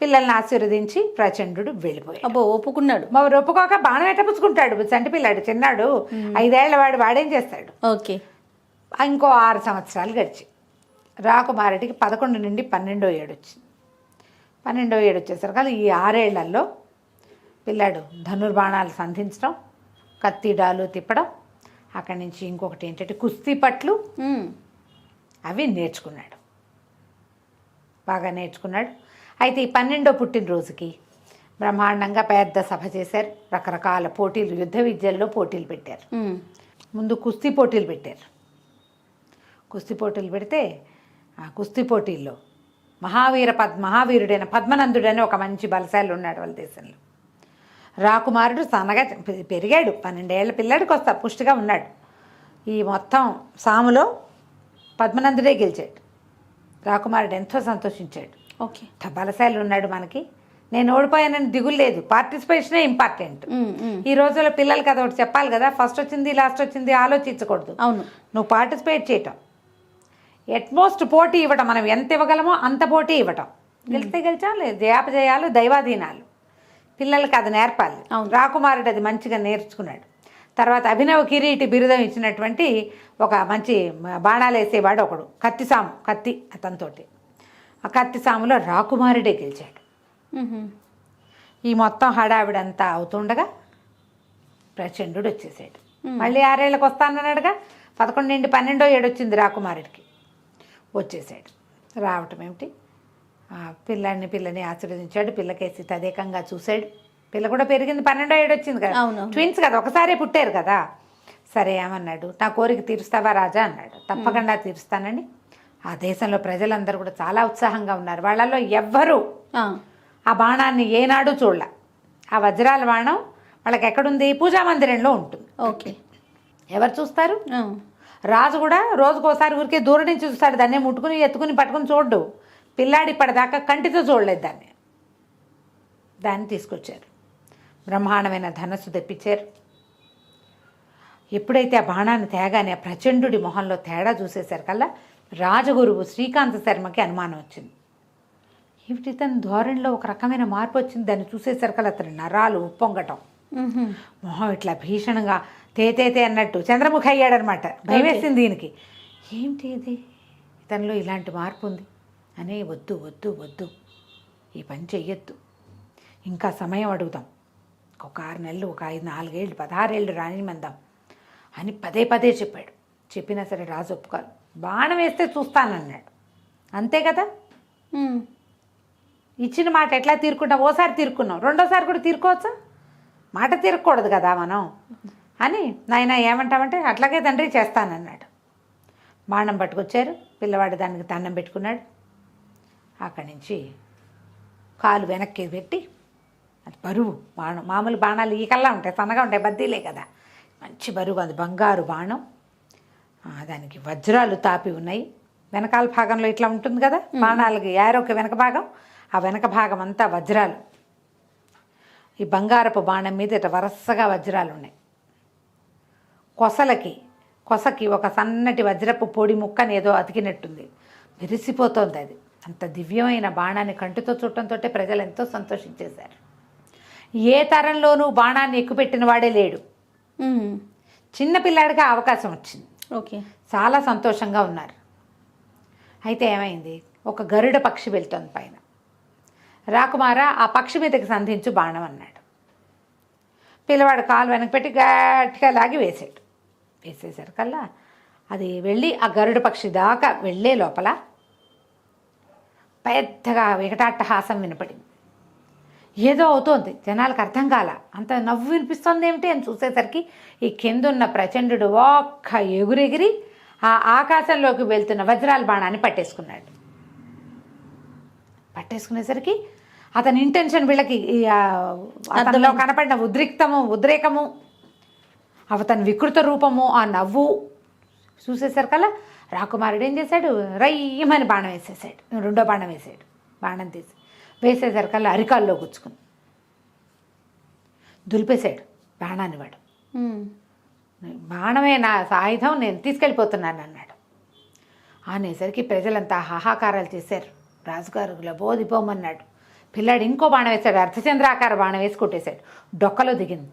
పిల్లల్ని ఆశీర్వదించి ప్రచండు వెళ్ళిపోయాడు. అబ్బో ఒప్పుకున్నాడు. మరి ఒప్పుకోక బాణం ఎట్టపుచ్చుకుంటాడు. చంటి పిల్లాడు చిన్నాడు, 5 ఏళ్ల వాడేం చేస్తాడు? ఓకే. ఇంకో 6 సంవత్సరాలు గడిచి రాకుమారుడికి 11 నుండి 12వ ఏడు వచ్చింది. 12వ ఏడు వచ్చేసరికి ఈ 6 ఏళ్లలో పిల్లాడు ధనుర్బాణాలు సంధించడం, కత్తిడాలు తిప్పడం, అక్కడి నుంచి ఇంకొకటి ఏంటంటే కుస్తీ పట్లు అవి నేర్చుకున్నాడు. బాగా నేర్చుకున్నాడు. అయితే ఈ 12వ పుట్టినరోజుకి బ్రహ్మాండంగా పెద్ద సభ చేశారు. రకరకాల పోటీలు, యుద్ధ విద్యల్లో పోటీలు పెట్టారు. ముందు కుస్తీ పోటీలు పెట్టారు. కుస్తీ పోటీలు పెడితే ఆ కుస్తీ పోటీల్లో మహావీరుడైన పద్మనందుడని ఒక మంచి బలశాలి ఉన్నాడు వాళ్ళ దేశంలో. రాకుమారుడు సన్నగా పెరిగాడు. 12 ఏళ్ల పిల్లాడికి వస్తా పుష్టిగా ఉన్నాడు. ఈ మొత్తం సాములో పద్మనందుడే గెలిచాడు. రాకుమారుడు ఎంతో సంతోషించాడు. ఓకే. బలశాలి ఉన్నాడు మనకి, నేను ఓడిపోయానని దిగులు లేదు. పార్టిసిపేషనే ఇంపార్టెంట్. ఈ రోజుల్లో పిల్లలకి అది ఒకటి చెప్పాలి కదా, ఫస్ట్ వచ్చింది లాస్ట్ వచ్చింది ఆలోచించకూడదు. అవును. నువ్వు పార్టిసిపేట్ చేయటం, ఎట్మోస్ట్ పోటీ ఇవ్వటం, మనం ఎంత ఇవ్వగలమో అంత పోటీ ఇవ్వటం. గెలిస్తే గెలిచాం, లేదు జయాపజయాలు దైవాధీనాలు. పిల్లలకి అది నేర్పాలి. రాకుమారుడు అది మంచిగా నేర్చుకున్నాడు. తర్వాత అభినవ కిరీటి బిరుదం ఇచ్చినటువంటి ఒక మంచి బాణాలు వేసేవాడు ఒకడు, కత్తి అతనితోటి. ఆ కత్తి సాములో రాకుమారుడే గెలిచాడు. ఈ మొత్తం హడావిడంతా అవుతుండగా ప్రచండు వచ్చేసాడు. మళ్ళీ 6 ఏళ్ళకి వస్తానన్నాడుగా. 11 నుండి 12వ ఏడు వచ్చింది రాకుమారుడికి. వచ్చేసాడు. రావటం ఏమిటి, పిల్లని ఆశీర్వదించాడు. పిల్లకేసి తదేకంగా చూశాడు. పిల్ల కూడా పెరిగింది. 12వ ఏడు వచ్చింది కదా, ట్విన్స్ కదా, ఒకసారి పుట్టారు కదా. సరే ఏమన్నాడు, నా కోరిక తీరుస్తావా రాజా అన్నాడు. తప్పకుండా తీరుస్తానని. ఆ దేశంలో ప్రజలందరూ కూడా చాలా ఉత్సాహంగా ఉన్నారు. వాళ్ళల్లో ఎవ్వరూ ఆ బాణాన్ని ఏనాడు చూడలే. ఆ వజ్రాల బాణం వాళ్ళకి ఎక్కడుంది? పూజా మందిరంలో ఉంటుంది. ఓకే. ఎవరు చూస్తారు? రాజు కూడా రోజుకోసారి ఊరికే దూరం నుంచి చూస్తాడు. దాన్ని ముట్టుకుని ఎత్తుకుని పట్టుకుని చూడ్డు. పిల్లాడి ఇప్పటిదాకా కంటితో చూడలేదు దాన్ని తీసుకొచ్చారు. బ్రహ్మాండమైన ధనస్సు తెప్పించారు. ఎప్పుడైతే ఆ బాణాన్ని తేగానే ప్రచండుడి మొహంలో తేడా చూసేసరికల్లా రాజగురువు శ్రీకాంత శర్మకి అనుమానం వచ్చింది. ఏమిటి తన ధోరణిలో ఒక రకమైన మార్పు వచ్చింది. దాన్ని చూసేసరికల్లా అతని నరాలు ఉప్పొంగటం, మొహం ఇట్లా భీషణంగా తేతేతే అన్నట్టు చంద్రముఖి అయ్యాడనమాట. భయం వేసింది దీనికి. ఏమిటి ఇది, ఇతనిలో ఇలాంటి మార్పు ఉంది అని, వద్దు వద్దు వద్దు ఈ పని చెయ్యొద్దు, ఇంకా సమయం అడుగుదాం, ఒక 6 నెలలు, ఒక 5, 4 ఏళ్ళు, 16 ఏళ్ళు రానిమందాం అని పదే చెప్పాడు. చెప్పినా సరే రాజు ఒప్పుకోవాలి. బాణం వేస్తే చూస్తానన్నాడు. అంతే కదా, ఇచ్చిన మాట ఎట్లా తీరుకుంటాం? ఓసారి తీరుకున్నాం, రెండోసారి కూడా తీరుకోవచ్చా? మాట తీరకూడదు కదా మనం అని. నాయన ఏమంటామంటే అట్లాగే తండ్రి చేస్తానన్నాడు. బాణం పట్టుకొచ్చారు. పిల్లవాడు దానికి దండం పెట్టుకున్నాడు. అక్కడి నుంచి కాలు వెనక్కి పెట్టి, అది బరువు బాణం. మామూలు బాణాలు ఈకల్లా ఉంటాయి, సన్నగా ఉంటాయి, బద్దీలే కదా. మంచి బరువు, అది బంగారు బాణం. దానికి వజ్రాలు తాపి ఉన్నాయి. వెనకాల భాగంలో ఇట్లా ఉంటుంది కదా బాణాలకి యారోకి వెనక భాగం, ఆ వెనక భాగం అంతా వజ్రాలు. ఈ బంగారపు బాణం మీద ఇట్లా వరసగా వజ్రాలు ఉన్నాయి. కొసకి ఒక సన్నటి వజ్రపు పొడి ముక్కని ఏదో అతికినట్టుంది. మెరిసిపోతోంది అది. అంత దివ్యమైన బాణాన్ని కంటితో చూడటంతో ప్రజలు ఎంతో సంతోషించేశారు. ఏ తరంలోనూ బాణాన్ని ఎక్కుపెట్టిన వాడే లేడు. చిన్నపిల్లాడికి ఆ అవకాశం వచ్చింది. ఓకే. చాలా సంతోషంగా ఉన్నారు. అయితే ఏమైంది, ఒక గరుడ పక్షి వెళ్తోంది పైన. రాకుమార ఆ పక్షి మీదకి సంధించు బాణం అన్నాడు. పిల్లవాడు కాలు వెనక పెట్టి గట్టిగా లాగి వేసేసరికల్లా అది వెళ్ళి ఆ గరుడ పక్షి దాకా వెళ్ళే లోపల పెద్దగా వికటాట్టహాసం వినపడింది. ఏదో అవుతోంది, జనాలకు అర్థం కాల. అంత నవ్వు వినిపిస్తుంది ఏమిటి అని చూసేసరికి ఈ కిందున్న ప్రచండు ఒక్క ఎగురెగిరి ఆ ఆకాశంలోకి వెళ్తున్న వజ్రాల బాణాన్ని పట్టేసుకునేసరికి అతని ఇంటెన్షన్ వీళ్ళకి అతనిలో కనపడిన ఉద్రేకము అతని వికృత రూపము ఆ నవ్వు చూసేసరికల్లా రాకుమారుడు ఏం చేశాడు, రయ్యమని బాణం వేసేసాడు. రెండో బాణం వేసాడు. బాణం తీసి వేసేసరికల్లా అరికాల్లో గుచ్చుకుని దులిపేశాడు బాణాన్ని. వాడు బాణమే నా ఆయుధం, నేను తీసుకెళ్ళిపోతున్నాను అన్నాడు. అనేసరికి ప్రజలంతా హాహాకారాలు చేశారు. రాజుగారు లబోదిపోమన్నాడు. పిల్లాడు ఇంకో బాణం వేశాడు, అర్ధచంద్రాకార బాణం వేసి కొట్టేశాడు. డొక్కలో దిగింది.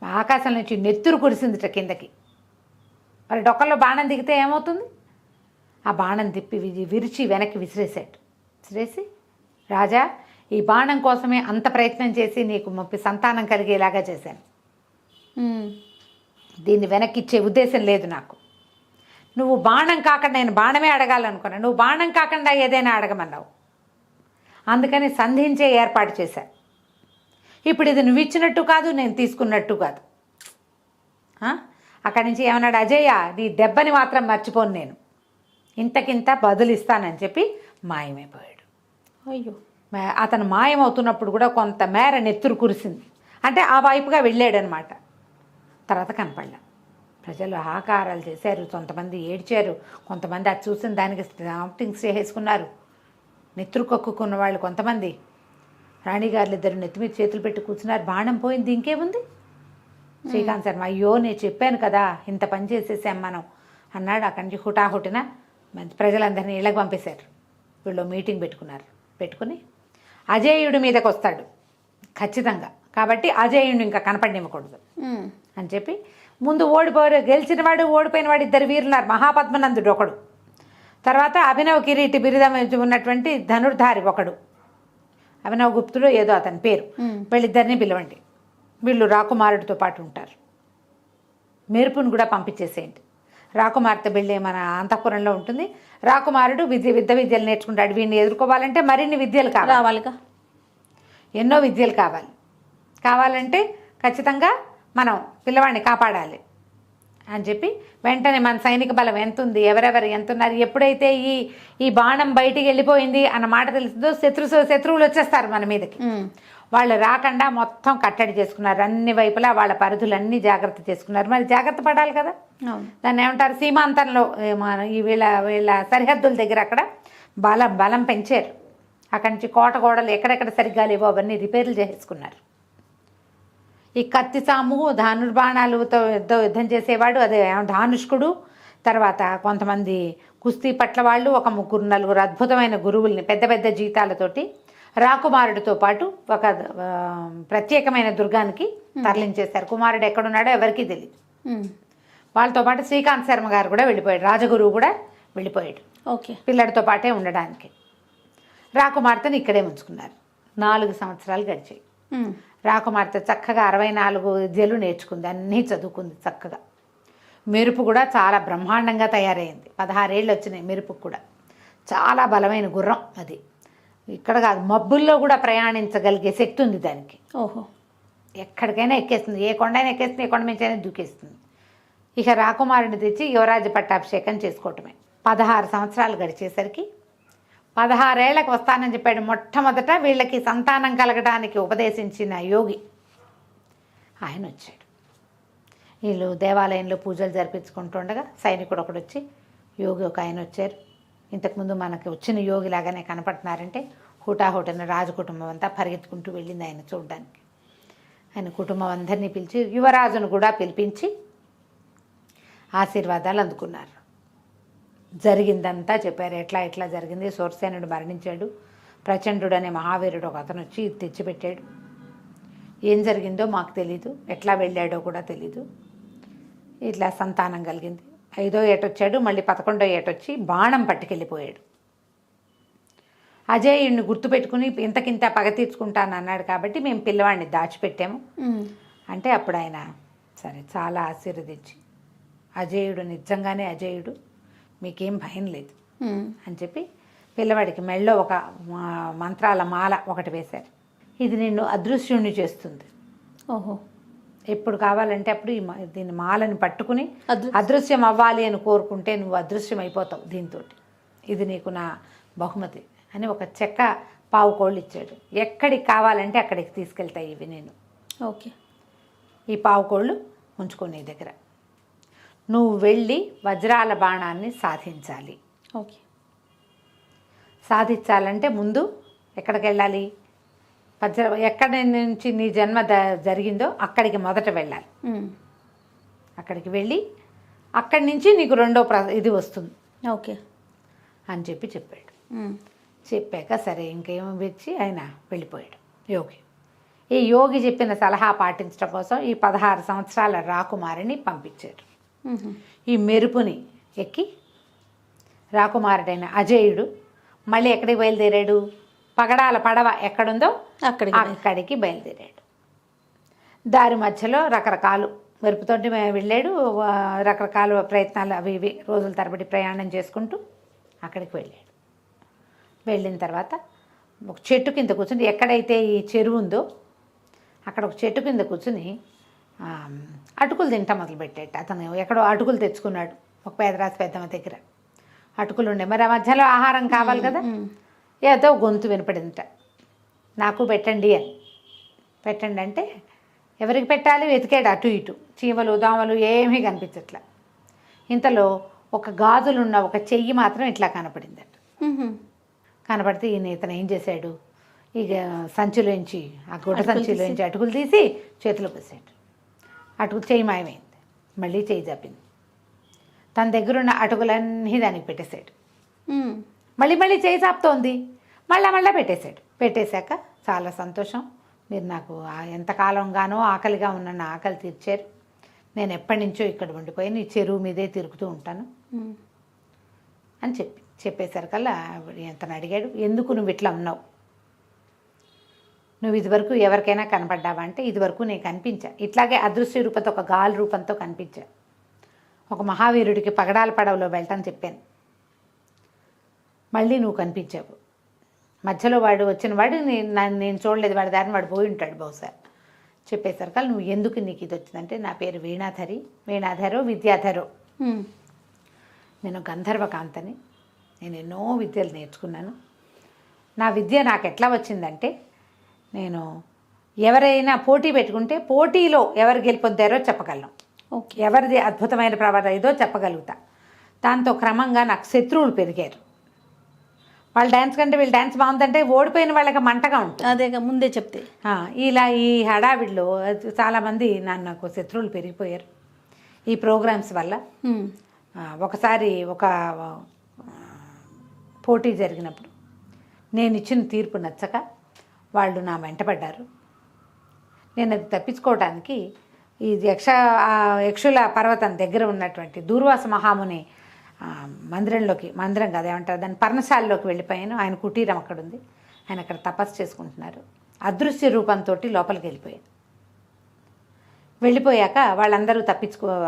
ఆకాశం నుంచి నెత్తురు కురిసిందిట కిందకి. మరి డొక్కల్లో బాణం దిగితే ఏమవుతుంది? ఆ బాణం తిప్పి విరిచి వెనక్కి విసిరేసి, రాజా, ఈ బాణం కోసమే అంత ప్రయత్నం చేసి నీకు సంతానం కలిగేలాగా చేశాను. దీన్ని వెనక్కి ఇచ్చే ఉద్దేశం లేదు నాకు. నువ్వు బాణం కాకుండా, నేను బాణమే అడగాలనుకున్నా, నువ్వు బాణం కాకుండా ఏదైనా అడగమన్నావు. అందుకని సంధించే ఏర్పాటు చేశాను. ఇప్పుడు ఇది నువ్వు ఇచ్చినట్టు కాదు, నేను తీసుకున్నట్టు కాదు. అక్కడి నుంచి ఏమన్నాడు, అజయ్య నీ దెబ్బని మాత్రం మర్చిపోను, నేను ఇంతకింత బదులిస్తానని చెప్పి మాయమైపోయాడు. అయ్యో. అతను మాయమవుతున్నప్పుడు కూడా కొంత మేర నెత్తురు కురిసింది. అంటే ఆ వైపుగా వెళ్ళాడనమాట. తర్వాత కనపడలే. ప్రజలు ఆకారాలు చేశారు, కొంతమంది ఏడ్చారు, కొంతమంది అది చూసిన దానికి స్టాంపింగ్స్ చేసుకున్నారు. నెత్తురు కక్కుకున్న వాళ్ళు కొంతమంది. రాణిగారులు ఇద్దరు నెత్తి మీద చేతులు పెట్టి కూర్చున్నారు. బాణం పోయింది, ఇంకేముంది. శ్రీకాంత్ శర్మ, అయ్యో నేను చెప్పాను కదా, ఇంత పని చేసేసాం మనం అన్నాడు. అక్కడి నుంచి హుటాహుటిన ప్రజలందరినీ ఇళ్ళకి పంపేశారు. వీళ్ళు మీటింగ్ పెట్టుకుని అజేయుడి మీదకి వస్తాడు ఖచ్చితంగా, కాబట్టి అజేయుడిని ఇంకా కనపడనివ్వకూడదు అని చెప్పి ముందు గెలిచిన వాడు ఓడిపోయిన వాడు ఇద్దరు వీరున్నారు. మహాపద్మనందుడు ఒకడు, తర్వాత అభినవ్ కిరీటి బిరుదం ఉన్నటువంటి ధనుర్ధారి ఒకడు, అభినవ్ గుప్తుడు ఏదో అతని పేరు. వీళ్ళిద్దరిని పిలవండి, వీళ్ళు రాకుమారుడితో పాటు ఉంటారు. మెరుపును కూడా పంపించేసేయండి. రాకుమార్తె బిళ్ళే మన అంతఃపురంలో ఉంటుంది. రాకుమారుడు విద్యలు నేర్చుకుంటాడు. వీడిని ఎదుర్కోవాలంటే మరిన్ని విద్యలు కావాలిగా, ఎన్నో విద్యలు కావాలంటే ఖచ్చితంగా మనం పిల్లవాడిని కాపాడాలి అని చెప్పి వెంటనే మన సైనిక బలం ఎంత ఉంది, ఎవరెవరు ఎంత ఉన్నారు, ఎప్పుడైతే ఈ బాణం బయటికి వెళ్ళిపోయింది అన్న మాట తెలుస్తుందో శత్రువులు వచ్చేస్తారు మన మీదకి. వాళ్ళు రాకుండా మొత్తం కట్టడి చేసుకున్నారు. అన్ని వైపులా వాళ్ళ పరిధులన్నీ జాగ్రత్త చేసుకున్నారు. మరి జాగ్రత్త పడాలి కదా. దాన్ని ఏమంటారు, సీమాంతంలో వీళ్ళ సరిహద్దుల దగ్గర అక్కడ బలం పెంచారు. అక్కడి నుంచి కోట గోడలు ఎక్కడెక్కడ సరిగ్గా లేవో అవన్నీ రిపేర్లు చేసుకున్నారు. ఈ కత్తి సాము, ధనుర్బాణాలతో యుద్ధం చేసేవాడు అదే ధానుష్కుడు, తర్వాత కొంతమంది కుస్తీ పట్ల వాళ్ళు, ఒక 3-4 అద్భుతమైన గురువుల్ని పెద్ద పెద్ద జీతాలతోటి రాకుమారుడితో పాటు ఒక ప్రత్యేకమైన దుర్గానికి తరలించేశారు. కుమారుడు ఎక్కడున్నాడో ఎవరికీ తెలియదు. వాళ్ళతో పాటు శ్రీకాంత్ శర్మ గారు కూడా వెళ్ళిపోయాడు, రాజగురువు కూడా వెళ్ళిపోయాడు. ఓకే. పిల్లడితో పాటే ఉండడానికి. రాకుమార్తెను ఇక్కడే ఉంచుకున్నారు. 4 సంవత్సరాలు గడిచాయి. రాకుమార్తె చక్కగా 64 విద్యలు నేర్చుకుంది, అన్నీ చదువుకుంది చక్కగా. మెరుపు కూడా చాలా బ్రహ్మాండంగా తయారైంది. 16 ఏళ్ళు వచ్చినాయి మెరుపుకు కూడా. చాలా బలమైన గుర్రం అది. ఇక్కడ కాదు, మబ్బుల్లో కూడా ప్రయాణించగలిగే శక్తి ఉంది దానికి. ఓహో. ఎక్కడికైనా ఎక్కేస్తుంది, ఏ కొండైనా ఎక్కేస్తుంది, ఏ కొండ మించైనా దూకేస్తుంది. ఇక రాకుమారుని తెచ్చి యువరాజు పట్టాభిషేకం చేసుకోవటమే. 16 సంవత్సరాలు గడిచేసరికి 16 ఏళ్లకు వస్తానని చెప్పాడు. మొట్టమొదట వీళ్ళకి సంతానం కలగడానికి ఉపదేశించిన యోగి ఆయన వచ్చాడు. వీళ్ళు దేవాలయంలో పూజలు జరిపించుకుంటుండగా సైనికుడు ఒకడు వచ్చి, యోగి ఒక ఆయన వచ్చారు, ఇంతకుముందు మనకి వచ్చిన యోగిలాగానే కనపడుతున్నారంటే హుటాహుటిన రాజకుటుంబం అంతా పరిగెత్తుకుంటూ వెళ్ళింది ఆయన చూడడానికి. ఆయన కుటుంబం అందరినీ పిలిచి యువరాజును కూడా పిలిపించి ఆశీర్వాదాలు అందుకున్నారు. జరిగిందంతా చెప్పారు. ఎట్లా జరిగింది. సూరసేనుడు మరణించాడు. ప్రచండు అనే మహావీరుడు ఒక అతను వచ్చి ఇది తెచ్చిపెట్టాడు. ఏం జరిగిందో మాకు తెలీదు, ఎట్లా వెళ్ళాడో కూడా తెలీదు. ఇట్లా సంతానం కలిగింది. 5వ ఏటొచ్చాడు, మళ్ళీ 11వ ఏటొచ్చి బాణం పట్టుకెళ్ళిపోయాడు. అజేయుడిని గుర్తుపెట్టుకుని ఇంతకింత పగ తీర్చుకుంటాను అన్నాడు కాబట్టి మేము పిల్లవాడిని దాచిపెట్టాము అంటే అప్పుడు ఆయన సరే చాలా ఆశీర్వదించి, అజేయుడు నిజంగానే అజేయుడు, మీకేం భయం లేదు అని చెప్పి పిల్లవాడికి మెళ్ళో ఒక మంత్రాల మాల ఒకటి వేశారు. ఇది నిన్ను అదృశ్యుణ్ణి చేస్తుంది. ఓహో. ఎప్పుడు కావాలంటే అప్పుడు దీని మాలని పట్టుకుని అదృశ్యం అవ్వాలి అని కోరుకుంటే నువ్వు అదృశ్యం అయిపోతావు దీంతో, ఇది నీకు నా బహుమతి అని ఒక చెక్క పావు కోళ్ళు ఇచ్చాడు. ఎక్కడికి కావాలంటే అక్కడికి తీసుకెళ్తాయి ఇవి. నేను ఓకే, ఈ పావు కోళ్ళు ఉంచుకో నీ దగ్గర. నువ్వు వెళ్ళి వజ్రాల బాణాన్ని సాధించాలి. ఓకే. సాధించాలంటే ముందు ఎక్కడికి వెళ్ళాలి? ఎక్కడి నుంచి నీ జన్మ జరిగిందో అక్కడికి మొదట వెళ్ళాలి. అక్కడికి వెళ్ళి అక్కడి నుంచి నీకు రెండో ఇది వస్తుంది. ఓకే అని చెప్పాడు. చెప్పాక సరే ఇంకేమో వచ్చి ఆయన వెళ్ళిపోయాడు యోగి. ఈ యోగి చెప్పిన సలహా పాటించడం కోసం ఈ 16 సంవత్సరాల రాకుమారిని పంపించారు. ఈ మెరుపుని ఎక్కి రాకుమారుడైన అజేయుడు మళ్ళీ ఎక్కడికి బయలుదేరాడు? పగడాల పడవ ఎక్కడుందో అక్కడికి బయలుదేరాడు. దారి మధ్యలో రకరకాలు మెరుపుతోటి వెళ్ళాడు. రకరకాల ప్రయత్నాలు అవి ఇవి రోజుల తరబడి ప్రయాణం చేసుకుంటూ అక్కడికి వెళ్ళాడు. వెళ్ళిన తర్వాత ఒక చెట్టు కింద కూర్చుని, ఎక్కడైతే ఈ చెరువు ఉందో అక్కడ ఒక చెట్టు కింద కూర్చుని అటుకులు తింటా మొదలుపెట్టాడు. అతను ఎక్కడో అటుకులు తెచ్చుకున్నాడు ఒక పేదరాశి పెద్దమ్మ దగ్గర. అటుకులు ఉండే, మరి ఆ మధ్యలో ఆహారం కావాలి కదా. ఏదో గొంతు వినపడిందిట, నాకు పెట్టండి అని. పెట్టండి అంటే ఎవరికి పెట్టాలి వెతికాడు అటు ఇటు, చీమలు దోమలు ఏమీ కనిపించట్లా. ఇంతలో ఒక గాజులున్న ఒక చెయ్యి మాత్రం ఇట్లా కనపడిందట. కనపడితే ఇతను ఏం చేశాడు, ఇక సంచిలోంచి ఆ గుడ్డ సంచిలోంచి అటుకులు తీసి చేతిలో పోసాడు. అటుకులు చెయ్యి మాయమైంది. మళ్ళీ చెయ్యి తప్పింది. తన దగ్గరున్న అటుకులన్నీ దానికి పెట్టేశాడు. మళ్ళీ చేయి చాపుతోంది. మళ్ళా పెట్టేశాడు. పెట్టేశాక చాలా సంతోషం, మీరు నాకు ఎంతకాలంగానో ఆకలిగా ఉన్న నా ఆకలి తీర్చారు. నేను ఎప్పటి నుంచో ఇక్కడ ఉండిపోయాను, ఈ చెరువు మీదే తిరుగుతూ ఉంటాను అని చెప్పేసరికల్లా అతను అడిగాడు, ఎందుకు నువ్వు ఇట్లా ఉన్నావు? నువ్వు ఇదివరకు ఎవరికైనా కనపడ్డావా అంటే, ఇదివరకు నేను కనిపించా, ఇట్లాగే అదృశ్య రూపంతో ఒక గాలి రూపంతో కనిపించా. ఒక మహావీరుడికి పగడాల పడవలో వెళ్ళటం చెప్పాను, మళ్ళీ నువ్వు కనిపించావు. మధ్యలో వాడు వచ్చిన వాడు నేను చూడలేదు, వాడి దారిని వాడు పోయి ఉంటాడు బహుశా. చెప్పేసరికల్లా నువ్వు ఎందుకు నీకు ఇది వచ్చిందంటే, నా పేరు వీణాధరో విద్యాధరో, నేను గంధర్వకాంతని, నేను ఎన్నో విద్యలు నేర్చుకున్నాను. నా విద్య నాకు ఎట్లా వచ్చిందంటే, నేను ఎవరైనా పోటీ పెట్టుకుంటే పోటీలో ఎవరు గెలుపొందారో చెప్పగలను, ఎవరిది అద్భుతమైన ప్రవర్తన ఏదో చెప్పగలుగుతా. దాంతో క్రమంగా నాకు శత్రువులు పెరిగారు. వాళ్ళు డ్యాన్స్ కంటే వీళ్ళు డ్యాన్స్ బాగుందంటే ఓడిపోయిన వాళ్ళకి మంటగా ఉంటుంది. అదేగా ముందే చెప్తే. ఇలా ఈ హడావిడిలో చాలామంది నాకు శత్రువులు పెరిగిపోయారు ఈ ప్రోగ్రామ్స్ వల్ల. ఒకసారి ఒక పోటీ జరిగినప్పుడు నేను ఇచ్చిన తీర్పు నచ్చక వాళ్ళు నా వెంటపడ్డారు. నేను అది తప్పించుకోవడానికి ఈ యక్షుల పర్వతం దగ్గర ఉన్నటువంటి దూర్వాస మహాముని మందిరం కదా ఏమంటారు దాన్ని, పర్ణశాలలోకి వెళ్ళిపోయాను. ఆయన కుటీరం అక్కడ ఉంది, ఆయన అక్కడ తపస్సు చేసుకుంటున్నారు. అదృశ్య రూపంతో లోపలికి వెళ్ళిపోయాక వాళ్ళందరూ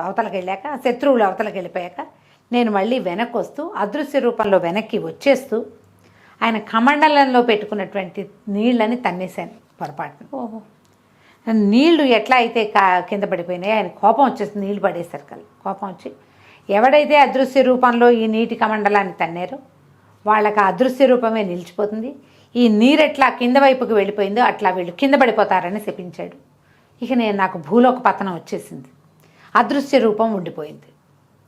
అవతలకి వెళ్ళాక, శత్రువులు అవతలకి వెళ్ళిపోయాక నేను మళ్ళీ వెనక్కి వస్తూ అదృశ్య రూపంలో వెనక్కి వచ్చేస్తూ ఆయన కమండలంలో పెట్టుకున్నటువంటి నీళ్ళని తన్నేశాను పొరపాటున. ఓహో. నీళ్లు ఎట్లా అయితే కింద పడిపోయినాయి, ఆయన కోపం వచ్చేసి నీళ్లు పడేసరికి కోపం వచ్చి, ఎవడైతే అదృశ్య రూపంలో ఈ నీటి కమండలాన్ని తన్నారో వాళ్ళకి ఆ అదృశ్య రూపమే నిలిచిపోతుంది, ఈ నీరు ఎట్లా కింద వైపుకి వెళ్ళిపోయిందో అట్లా వీళ్ళు కింద పడిపోతారని శపించాడు. ఇక నాకు భూలోక పతనం వచ్చేసింది, అదృశ్య రూపం ఉండిపోయింది.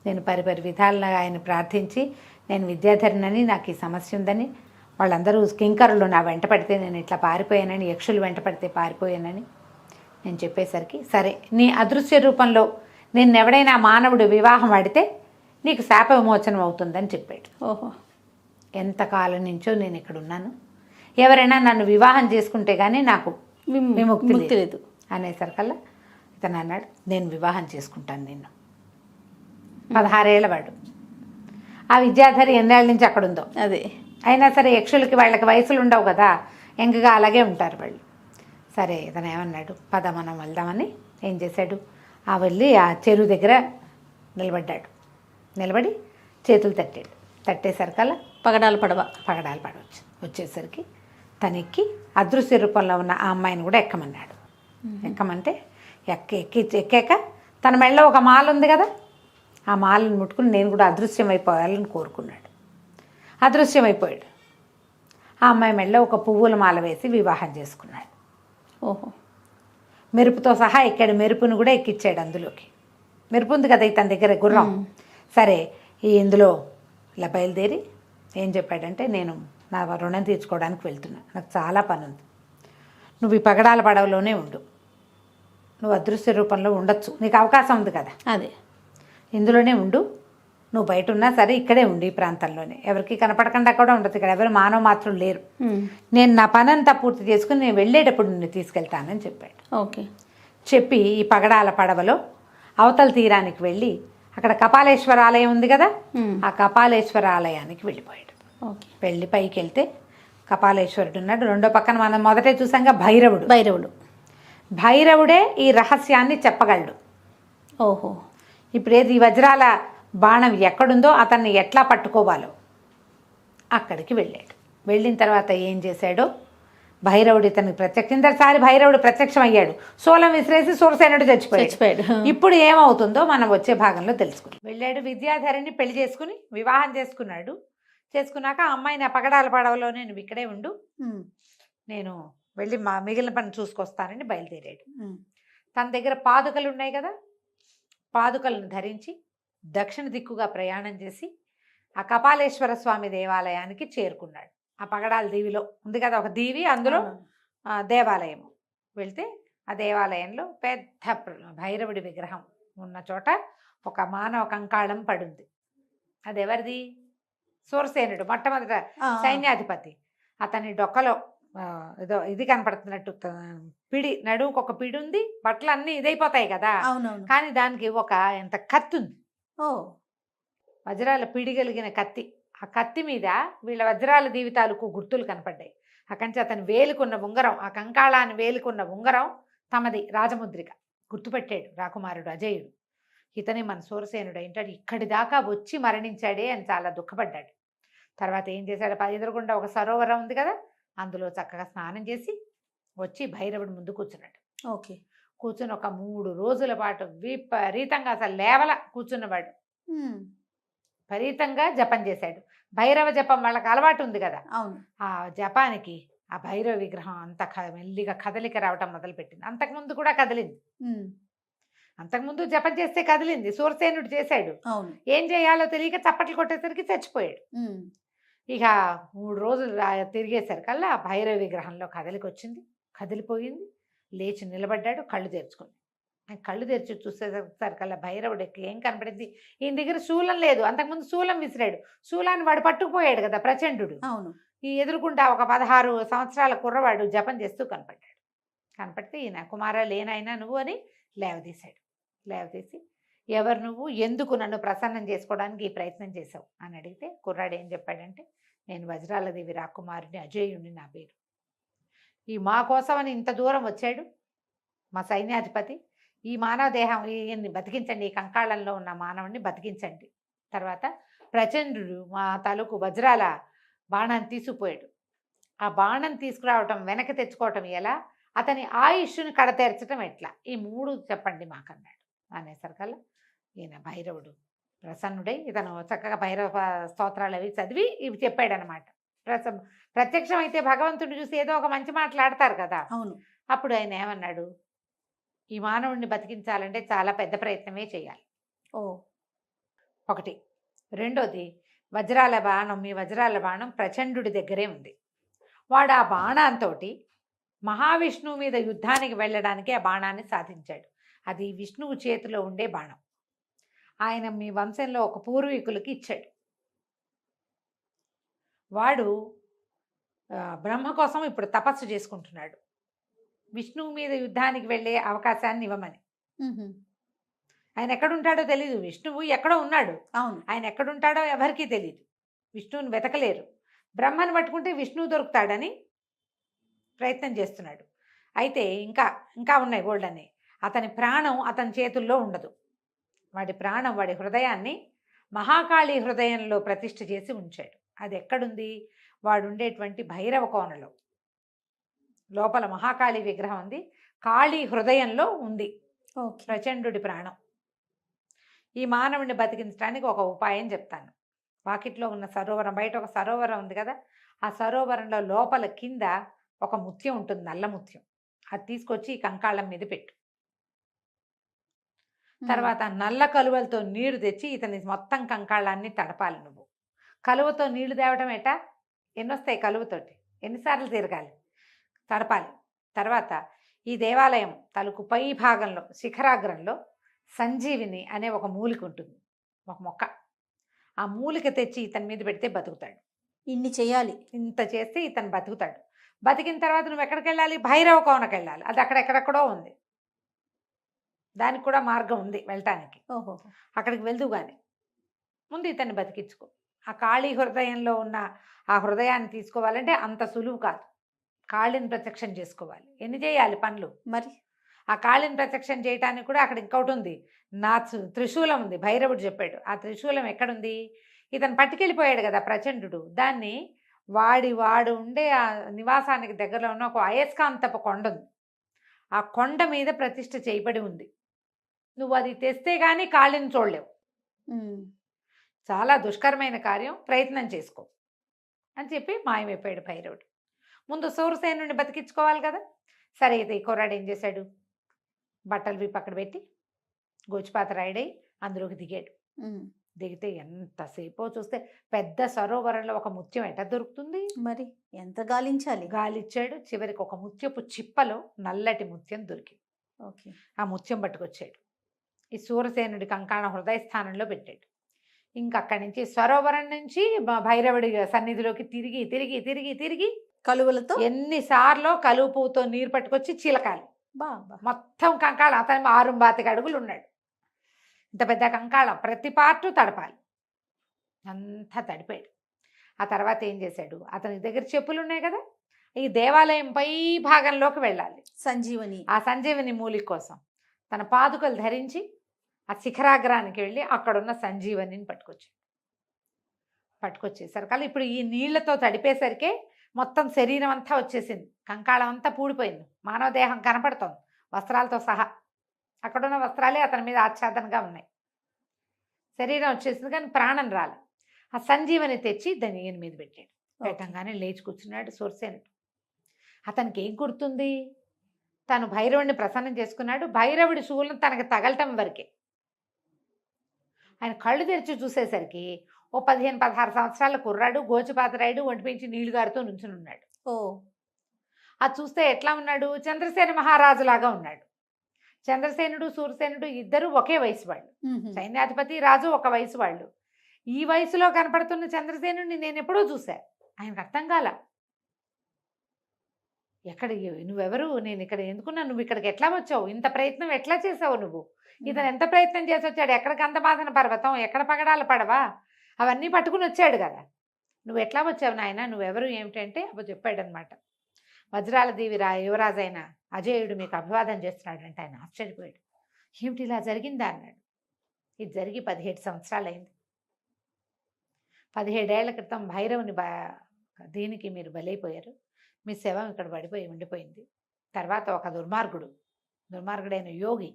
నేను పరిపరి విధాలుగా ఆయన ప్రార్థించి, నేను విద్యాధరినని, నాకు ఈ సమస్య ఉందని, వాళ్ళందరూ కింకరులు నా వెంట పడితే నేను ఇట్లా పారిపోయానని, యక్షులు వెంట పడితే పారిపోయానని నేను చెప్పేసరికి, సరే నీ అదృశ్య రూపంలో నిన్నెవడైనా మానవుడు వివాహం ఆడితే నీకు శాప విమోచనం అవుతుందని చెప్పాడు. ఓహో. ఎంతకాలం నుంచో నేను ఇక్కడ ఉన్నాను, ఎవరైనా నన్ను వివాహం చేసుకుంటే కానీ నాకు విముక్తి లేదు అనేసరికల్లా ఇతను అన్నాడు, నేను వివాహం చేసుకుంటాను నిన్ను. 16 ఏళ్ళ వాడు. ఆ విద్యాధరి ఎన్నేళ్ళ నుంచి అక్కడ ఉందో. అదే. అయినా సరే యక్షులకి వాళ్ళకి వయసులు ఉండవు కదా, ఎంకగా అలాగే ఉంటారు వాళ్ళు. సరే ఇతను ఏమన్నాడు, పద మనం వెళ్దామని ఏం చేశాడు, వెళ్ళి ఆ చెరువు దగ్గర నిలబడ్డాడు. నిలబడి చేతులు తట్టాడు. తట్టేసరికల్లా పగడాల పడవ వచ్చేసరికి తనెక్కి అదృశ్య రూపంలో ఉన్న ఆ అమ్మాయిని కూడా ఎక్కమన్నాడు. ఎక్కమంటే ఎక్కాక తన మెడలో ఒక మాల ఉంది కదా, ఆ మాలను ముట్టుకుని నేను కూడా అదృశ్యమైపోవాలని కోరుకున్నాడు. అదృశ్యమైపోయాడు. ఆ అమ్మాయి మెడలో ఒక పువ్వుల మాల వేసి వివాహం చేసుకున్నాడు. ఓహో. మెరుపుతో సహా ఎక్కాడు. మెరుపును కూడా ఎక్కిచ్చాడు అందులోకి. మెరుపు ఉంది కదా తన దగ్గర గుర్రం. సరే ఇందులో ఇలా బయలుదేరి ఏం చెప్పాడంటే, నేను నా రుణం తీర్చుకోవడానికి వెళ్తున్నా, నాకు చాలా పని ఉంది, నువ్వు ఈ పగడాల పడవలోనే ఉండు, నువ్వు అదృశ్య రూపంలో ఉండొచ్చు, నీకు అవకాశం ఉంది కదా, అదే ఇందులోనే ఉండు, నువ్వు బయట ఉన్నా సరే ఇక్కడే ఉండు, ఈ ప్రాంతంలోనే ఎవరికి కనపడకుండా కూడా ఉండదు, ఇక్కడ ఎవరు మానవ మాత్రం లేరు, నేను నా పని అంతా పూర్తి చేసుకుని నేను వెళ్ళేటప్పుడు నిన్ను తీసుకెళ్తానని చెప్పాడు. ఓకే. చెప్పి ఈ పగడాల పడవలో అవతల తీరానికి వెళ్ళి అక్కడ కపాలేశ్వర ఆలయం ఉంది కదా, ఆ కపాలేశ్వర ఆలయానికి వెళ్ళిపోయాడు. వెళ్ళి పైకి వెళ్తే కపాలేశ్వరుడు ఉన్నాడు. రెండో పక్కన మనం మొదటే చూసాంగా భైరవుడే ఈ రహస్యాన్ని చెప్పగలడు. ఓహో. ఇప్పుడు ఏది ఈ వజ్రాల బాణం ఎక్కడుందో అతన్ని ఎట్లా పట్టుకోవాలో అక్కడికి వెళ్ళాడు. వెళ్ళిన తర్వాత ఏం చేశాడో, భైరవుడు ఇతనికి ప్రత్యక్షిందసారి భైరవుడు ప్రత్యక్షం అయ్యాడు. శూలం విసిరేసి సూరసేనుడు చచ్చిపోయాడు. ఇప్పుడు ఏమవుతుందో మనం వచ్చే భాగంలో తెలుసుకుని వెళ్ళాడు. విద్యాధరిని పెళ్లి చేసుకుని వివాహం చేసుకున్నాడు. చేసుకున్నాక ఆ అమ్మాయిని ఆ పగడాల పడవలో నేను ఇక్కడే ఉండు, నేను వెళ్ళి మా మిగిలిన పని చూసుకొస్తానని బయలుదేరాడు. తన దగ్గర పాదుకలు ఉన్నాయి కదా, పాదుకలను ధరించి దక్షిణ దిక్కుగా ప్రయాణం చేసి ఆ కపాలేశ్వర స్వామి దేవాలయానికి చేరుకున్నాడు. ఆ పగడాల దీవిలో ఉంది కదా ఒక దీవి, అందులో దేవాలయం. వెళ్తే ఆ దేవాలయంలో పెద్ద భైరవుడి విగ్రహం ఉన్న చోట ఒక మానవ కంకాళం పడుంది. అది ఎవరిది? సూరసేనుడు, మొట్టమొదట సైన్యాధిపతి. అతని డొక్కలో ఏదో ఇది కనపడుతున్నట్టు పిడి, నడుముకు ఒక పిడి ఉంది, బట్టలు అన్నీ ఇదైపోతాయి కదా, కానీ దానికి ఒక ఎంత కత్తి ఉంది. వజ్రాల పిడి కలిగిన కత్తి. ఆ కత్తి మీద వీళ్ళ వజ్రాల జీవితాలకు గుర్తులు కనపడ్డాయి. అక్కడి నుంచి అతను వేలుకున్న ఉంగరం, ఆ కంకాళాన్ని వేలుకున్న ఉంగరం తమది రాజముద్రిక. గుర్తుపెట్టాడు రాకుమారుడు అజయుడు. ఇతనే మన సూరసేనుడు ఏంటాడు, ఇక్కడి దాకా వచ్చి మరణించాడే అని చాలా దుఃఖపడ్డాడు. తర్వాత ఏం చేశాడు, ఎదురుగుండా ఒక సరోవరం ఉంది కదా, అందులో చక్కగా స్నానం చేసి వచ్చి భైరవుడి ముందు కూర్చున్నాడు. ఓకే. కూర్చుని ఒక 3 రోజుల పాటు విపరీతంగా అసలు లేవల కూర్చున్నవాడు. విపరీతంగా జపం చేశాడు. భైరవ జపం వాళ్ళకి అలవాటు ఉంది కదా, ఆ జపానికి ఆ భైరవ విగ్రహం అంత మెల్లిగా కదలిక రావటం మొదలుపెట్టింది. అంతకుముందు కూడా కదిలింది. అంతకుముందు జపం చేస్తే కదిలింది. సూరసేనుడు చేశాడు. ఏం చేయాలో తెలియక చప్పట్లు కొట్టేసరికి చచ్చిపోయాడు. ఇక 3 రోజులు తిరిగేసరికల్లా ఆ భైరవ విగ్రహంలో కదలికొచ్చింది, కదిలిపోయింది. లేచి నిలబడ్డాడు, కళ్ళు తెరుచుకుంది. కళ్ళు తెరిచి చూసేసరికల్లా భైరవుడికి ఏం కనపడింది, ఈయన దగ్గర శూలం లేదు. అంతకుముందు శూలం విసిరాడు. శూలాన్ని వాడు పట్టుకుపోయాడు కదా ప్రచండు. ఈ ఎదురుకుండా ఒక 16 సంవత్సరాల కుర్రవాడు జపం చేస్తూ కనపడ్డాడు. కనపడితే ఈయన కుమారా లేనైనా నువ్వు అని లేవదీశాడు. లేవదీసి ఎవరు నువ్వు, ఎందుకు నన్ను ప్రసన్నం చేసుకోవడానికి ఈ ప్రయత్నం చేశావు అని అడిగితే కుర్రాడు ఏం చెప్పాడంటే, నేను వజ్రాలదేవి రాకుమారుని అజేయుణ్ణి, నా పేరు. ఈ మా కోసమని ఇంత దూరం వచ్చాడు మా సైన్యాధిపతి. ఈ మానవ దేహం ఈయన్ని బతికించండి, ఈ కంకాళంలో ఉన్న మానవుడిని బతికించండి. తర్వాత ప్రచండు మా తాలూకు వజ్రాల బాణాన్ని తీసుకుపోయాడు. ఆ బాణం తీసుకురావటం, వెనక్కి తెచ్చుకోవటం ఎలా, అతని ఆయుష్ని కడతేర్చడం ఎట్లా, ఈ 3 చెప్పండి మాకన్నాడు. అనేసరికల్లా ఈయన భైరవుడు ప్రసన్నుడై ఇతను చక్కగా భైరవ స్తోత్రాలు అవి చదివి ఇవి చెప్పాడనమాట. ప్రత్యక్షం అయితే భగవంతుడు చూసి ఏదో ఒక మంచి మాట్లాడతారు కదా. అప్పుడు ఆయన ఏమన్నాడు, ఈ మానవుడిని బతికించాలంటే చాలా పెద్ద ప్రయత్నమే చేయాలి. ఒకటి. రెండోది, వజ్రాల బాణం, మీ వజ్రాల బాణం ప్రచండుడి దగ్గరే ఉంది. వాడు ఆ బాణంతో మహావిష్ణువు మీద యుద్ధానికి వెళ్ళడానికి ఆ బాణాన్ని సాధించాడు. అది విష్ణువు చేతిలో ఉండే బాణం. ఆయన మీ వంశంలో ఒక పూర్వీకులకి ఇచ్చాడు. వాడు బ్రహ్మ కోసం ఇప్పుడు తపస్సు చేసుకుంటున్నాడు, విష్ణువు మీద యుద్ధానికి వెళ్ళే అవకాశాన్ని ఇవ్వమని. ఆయన ఎక్కడుంటాడో తెలీదు, విష్ణువు ఎక్కడో ఉన్నాడు, అవును. ఆయన ఎక్కడుంటాడో ఎవరికీ తెలియదు, విష్ణువుని వెతకలేరు. బ్రహ్మను పట్టుకుంటే విష్ణువు దొరుకుతాడని ప్రయత్నం చేస్తున్నాడు. అయితే ఇంకా ఇంకా ఉన్నాయి గోల్డని. అతని ప్రాణం అతని చేతుల్లో ఉండదు. వాడి ప్రాణం, వాడి హృదయాన్ని మహాకాళి హృదయంలో ప్రతిష్ఠ చేసి ఉంచాడు. అది ఎక్కడుంది? వాడు ఉండేటువంటి భైరవ కోనలో లోపల మహాకాళి విగ్రహం ఉంది, కాళీ హృదయంలో ఉంది ఓకే. ప్రచండుడి ప్రాణం. ఈ మానవుడిని బతికించడానికి ఒక ఉపాయం చెప్తాను. వాకిట్లో ఉన్న సరోవరం, బయట ఒక సరోవరం ఉంది కదా, ఆ సరోవరంలో లోపల కింద ఒక ముత్యం ఉంటుంది, నల్ల ముత్యం. అది తీసుకొచ్చి ఈ కంకాళం మీద పెట్టు. తర్వాత నల్ల కలువలతో నీరు తెచ్చి ఇతని మొత్తం కంకాళాన్ని తడపాలి. నువ్వు కలువతో నీళ్లు తేవడం ఏటా, ఎన్నొస్తాయి కలువతోటి, ఎన్నిసార్లు తిరగాలి, తడపాలి. తర్వాత ఈ దేవాలయం తలుకు పై భాగంలో శిఖరాగ్రంలో సంజీవిని అనే ఒక మూలిక ఉంటుంది, ఒక మొక్క. ఆ మూలిక తెచ్చి ఇతని మీద పెడితే బతుకుతాడు. ఇన్ని చేయాలి. ఇంత చేస్తే ఇతను బతుకుతాడు. బతికిన తర్వాత నువ్వు ఎక్కడికి వెళ్ళాలి? భైరవ కోనకి వెళ్ళాలి. అది అక్కడెక్కడెక్కడో ఉంది, దానికి కూడా మార్గం ఉంది వెళ్ళటానికి. ఓహో. అక్కడికి వెళ్తూ కానీ ముందు ఇతన్ని బతికించుకో. ఆ కాళీ హృదయంలో ఉన్న ఆ హృదయాన్ని తీసుకోవాలంటే అంత సులువు కాదు. కాళీని ప్రత్యక్షం చేసుకోవాలి. ఎన్ని చేయాలి పనులు మరి? ఆ కాళీని ప్రత్యక్షం చేయడానికి కూడా అక్కడ ఇంకొకటి ఉంది, త్రిశూలం ఉంది. భైరవుడు చెప్పాడు, ఆ త్రిశూలం ఎక్కడుంది? ఇతను పట్టుకెళ్ళిపోయాడు కదా ప్రచండు, దాన్ని వాడు ఉండే ఆ నివాసానికి దగ్గరలో ఉన్న ఒక అయస్కాంతపు కొండ ఉంది, ఆ కొండ మీద ప్రతిష్ఠ చేయబడి ఉంది. నువ్వు అది తెస్తే కానీ కాళీని చూడలేవు. చాలా దుష్కరమైన కార్యం, ప్రయత్నం చేసుకో అని చెప్పి మాయమైపోయాడు భైరవుడు. ముందు సూరసేనుని బతికించుకోవాలి కదా. సరే అయితే ఈ కుర్రాడు ఏం చేశాడు, బట్టలు పక్కన పెట్టి గోచిపాత రాయుడై అందులోకి దిగాడు. దిగితే ఎంతసేపో చూస్తే పెద్ద సరోవరంలో ఒక ముత్యం ఎట దొరుకుతుంది? మరి ఎంత గాలించాలి? గాలిచ్చాడు. చివరికి ఒక ముత్యపు చిప్పలో నల్లటి ముత్యం దొరికింది. ఓకే. ఆ ముత్యం పట్టుకొచ్చాడు, ఈ సూరసేనుడి కంకాణ హృదయ స్థానంలో పెట్టాడు. ఇంకక్కడి నుంచి సరోవరం నుంచి భైరవుడి సన్నిధిలోకి తిరిగి తిరిగి తిరిగి తిరిగి కలువలతో ఎన్నిసార్లు కలువ పువ్వుతో నీరు పట్టుకొచ్చి చీలకాలి. బాబా. మొత్తం కంకాళం, అతని 6 అడుగులు ఉన్నాడు. ఇంత పెద్ద కంకాళం, ప్రతి పార్టు తడపాలి. అంతా తడిపాడు. ఆ తర్వాత ఏం చేశాడు, అతని దగ్గర చెప్పులు ఉన్నాయి కదా, ఈ దేవాలయం పై భాగంలోకి వెళ్ళాలి. సంజీవని, ఆ సంజీవని మూలిక కోసం తన పాదుకలు ధరించి ఆ శిఖరాగ్రానికి వెళ్ళి అక్కడున్న సంజీవనిని పట్టుకొచ్చేసరికి ఇప్పుడు ఈ నీళ్లతో తడిపేసరికే మొత్తం శరీరం అంతా వచ్చేసింది, కంకాళం అంతా పూడిపోయింది, మానవ దేహం కనపడుతోంది వస్త్రాలతో సహా. అక్కడున్న వస్త్రాలే అతని మీద ఆచ్ఛాదనగా ఉన్నాయి. శరీరం వచ్చేసింది కానీ ప్రాణం రాలి. ఆ సంజీవని తెచ్చి దాన్ని ఈయన మీద పెట్టాడు. పెట్టంగానే లేచి కూర్చున్నాడు సూరసేనుడు. అతనికి ఏం గుర్తుంది, తను భైరవుడిని ప్రసన్నం చేసుకున్నాడు. భైరవుడి శూలం తనకు తగలటం వరకే. ఆయన కళ్ళు తెరిచి చూసేసరికి ఓ 15-16 సంవత్సరాల కుర్రాడు, గోచిపాతరాయుడు, ఒంటిమించి నీళ్లు గారుతూ నుంచుని ఉన్నాడు. ఓ, అది చూస్తే ఎట్లా ఉన్నాడు, చంద్రసేన మహారాజులాగా ఉన్నాడు. చంద్రసేనుడు సూరసేనుడు ఇద్దరు ఒకే వయసు వాళ్ళు, సైన్యాధిపతి రాజు ఒక వయసు వాళ్ళు. ఈ వయసులో కనపడుతున్న చంద్రసేనుడిని నేను ఎప్పుడో చూశా. ఆయనకు అర్థం కాల, ఎక్కడ నువ్వెవరు, నేను ఇక్కడ ఎందుకున్నా, నువ్వు ఇక్కడికి ఎట్లా వచ్చావు, ఇంత ప్రయత్నం ఎట్లా చేసావు నువ్వు, ఇతను ఎంత ప్రయత్నం చేసి వచ్చాడు, ఎక్కడ గంధమాదన పర్వతం, ఎక్కడ పగడాల పడవా, అవన్నీ పట్టుకుని వచ్చాడు కదా, నువ్వు ఎట్లా వచ్చావు నాయన, నువ్వెవరు ఏమిటంటే అప్పుడు చెప్పాడనమాట. వజ్రాల దేవి యువరాజు అయిన అజేయుడు మీకు అభివాదం చేస్తున్నాడంటే ఆయన ఆశ్చర్యపోయాడు. ఏమిటి ఇలా జరిగిందా అన్నాడు. ఇది జరిగి 17 సంవత్సరాలు అయింది. 17 ఏళ్ల క్రితం భైరవుని దీనికి మీరు బలైపోయారు, మీ శవం ఇక్కడ పడిపోయి ఉండిపోయింది. తర్వాత ఒక దుర్మార్గుడైన యోగి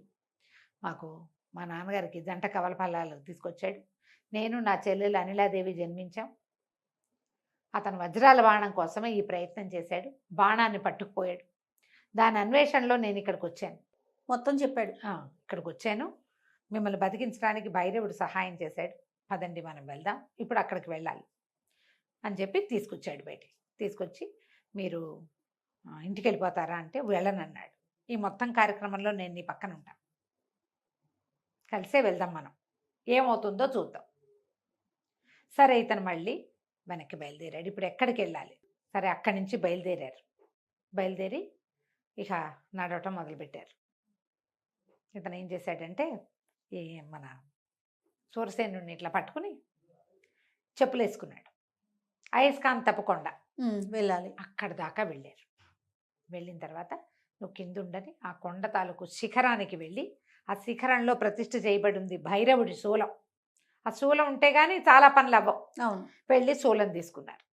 మాకు మా నాన్నగారికి జంట కవల ఫలాలు తీసుకొచ్చాడు. నేను నా చెల్లెలు అనిలాదేవి జన్మించాం. అతను వజ్రాల బాణం కోసమే ఈ ప్రయత్నం చేశాడు, బాణాన్ని పట్టుకుపోయాడు. దాని అన్వేషణలో నేను ఇక్కడికి వచ్చాను. మొత్తం చెప్పాడు. ఇక్కడికి వచ్చాను, మిమ్మల్ని బతికించడానికి భైరవుడు సహాయం చేశాడు, పదండి మనం వెళ్దాం, ఇప్పుడు అక్కడికి వెళ్ళాలి అని చెప్పి తీసుకొచ్చాడు. బయటికి తీసుకొచ్చి మీరు ఇంటికి వెళ్ళిపోతారా అంటే వెళ్ళనన్నాడు. ఈ మొత్తం కార్యక్రమంలో నేను నీ పక్కన ఉంటాను, కలిసే వెళ్దాం మనం, ఏమవుతుందో చూద్దాం. సరే ఇతను మళ్ళీ వెనక్కి బయలుదేరాడు. ఇప్పుడు ఎక్కడికి వెళ్ళాలి? సరే అక్కడి నుంచి బయలుదేరి ఇక నడవటం మొదలుపెట్టారు. ఇతను ఏం చేశాడంటే ఈ మన సూరసేనుడిని ఇట్లా పట్టుకుని చెప్పులు వేసుకున్నాడు. అయస్కాంతపు కొండ వెళ్ళాలి. అక్కడ దాకా వెళ్ళారు. వెళ్ళిన తర్వాత నువ్వు కింద ఉండని ఆ కొండ తాలూకు శిఖరానికి వెళ్ళి, ఆ శిఖరంలో ప్రతిష్ఠ చేయబడి ఉంది భైరవుడి శూలం. ఆ శూలం ఉంటే కానీ చాలా పనులు అవ్వవు. అవును. వెళ్ళి శూలం తీసుకున్నారు.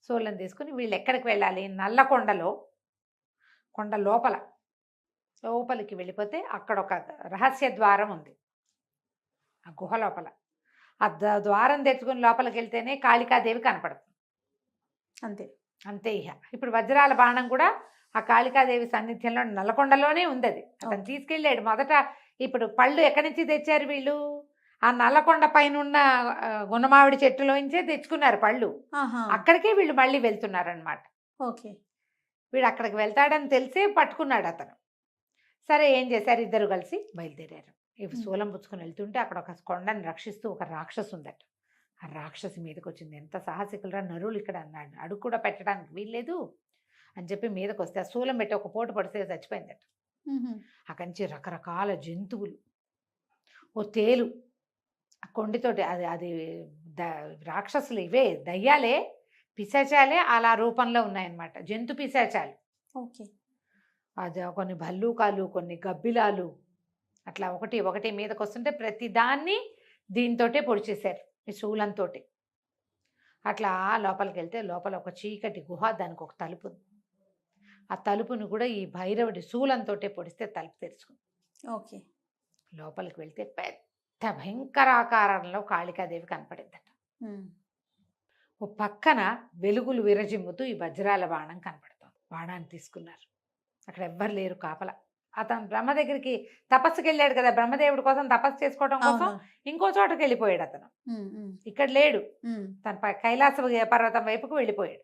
శూలం తీసుకుని వీళ్ళు ఎక్కడికి వెళ్ళాలి? నల్లకొండలో, కొండ లోపలికి వెళ్ళిపోతే అక్కడ ఒక రహస్య ద్వారం ఉంది. ఆ గుహ లోపల ఆ ద్వారం తెచ్చుకుని లోపలికి వెళ్తేనే కాళికాదేవి కనపడుతుంది. అంతే ఇహ. ఇప్పుడు వజ్రాల బాణం కూడా ఆ కాళికాదేవి సాన్నిధ్యంలో నల్లకొండలోనే ఉంది. అది అతను తీసుకెళ్ళాడు. మొదట ఇప్పుడు పళ్ళు ఎక్కడి నుంచి తెచ్చారు వీళ్ళు? ఆ నల్లకొండ పైన ఉన్న గుణమావిడి చెట్టులోంచే తెచ్చుకున్నారు పళ్ళు. అక్కడికే వీళ్ళు మళ్ళీ వెళ్తున్నారనమాట. ఓకే. వీడు అక్కడికి వెళ్తాడని తెలిసే పట్టుకున్నాడు అతను. సరే ఏం చేశారు? ఇద్దరు కలిసి బయలుదేరారు. ఇవి శూలం పుచ్చుకొని వెళ్తుంటే అక్కడ ఒక కొండని రక్షిస్తూ ఒక రాక్షసు ఉందట. ఆ రాక్షసి మీదకి వచ్చింది. ఎంత సాహసికులరా నరులు ఇక్కడ అన్నాడు. అడుగు కూడా పెట్టడానికి వీల్లేదు అని చెప్పి మీదకి వస్తే ఆ శూలం పెట్టి ఒక పోటు పడితే చచ్చిపోయిందట. అక్కడి నుంచి రకరకాల జంతువులు, ఓ తేలు, ఆ కొండితోటి అది రాక్షసులు, ఇవే దయ్యాలే, పిశాచాలే అలా రూపంలో ఉన్నాయన్నమాట. జంతు పిశాచాలు. ఓకే. అది కొన్ని భల్లూకాలు, కొన్ని గబ్బిలాలు, అట్లా ఒకటి మీదకి వస్తుంటే ప్రతి దాన్ని దీంతోటే పొడిచేశారు ఈ శూలంతో. అట్లా లోపలికి వెళ్తే లోపల ఒక చీకటి గుహ, దానికి ఒక తలుపు ఉంది. ఆ తలుపును కూడా ఈ భైరవుడి శూలంతో పొడిస్తే తలుపు తెరుచుకుంది. ఓకే. లోపలికి వెళ్తే పెద్ద భయంకరాకారంలో కాళికాదేవి కనపడిందట. ఓ పక్కన వెలుగులు విరజిమ్ముతూ ఈ వజ్రాల బాణం కనపడుతుంది. బాణాన్ని తీసుకున్నారు. అక్కడ ఎవ్వరు లేరు కాపల. అతను బ్రహ్మ దగ్గరికి తపస్సుకి వెళ్ళాడు కదా, బ్రహ్మదేవుడి కోసం తపస్సు చేసుకోవడం కోసం ఇంకో చోటకి వెళ్ళిపోయాడు అతను. ఇక్కడ లేడు. తన కైలాస పర్వతం వైపుకు వెళ్ళిపోయాడు.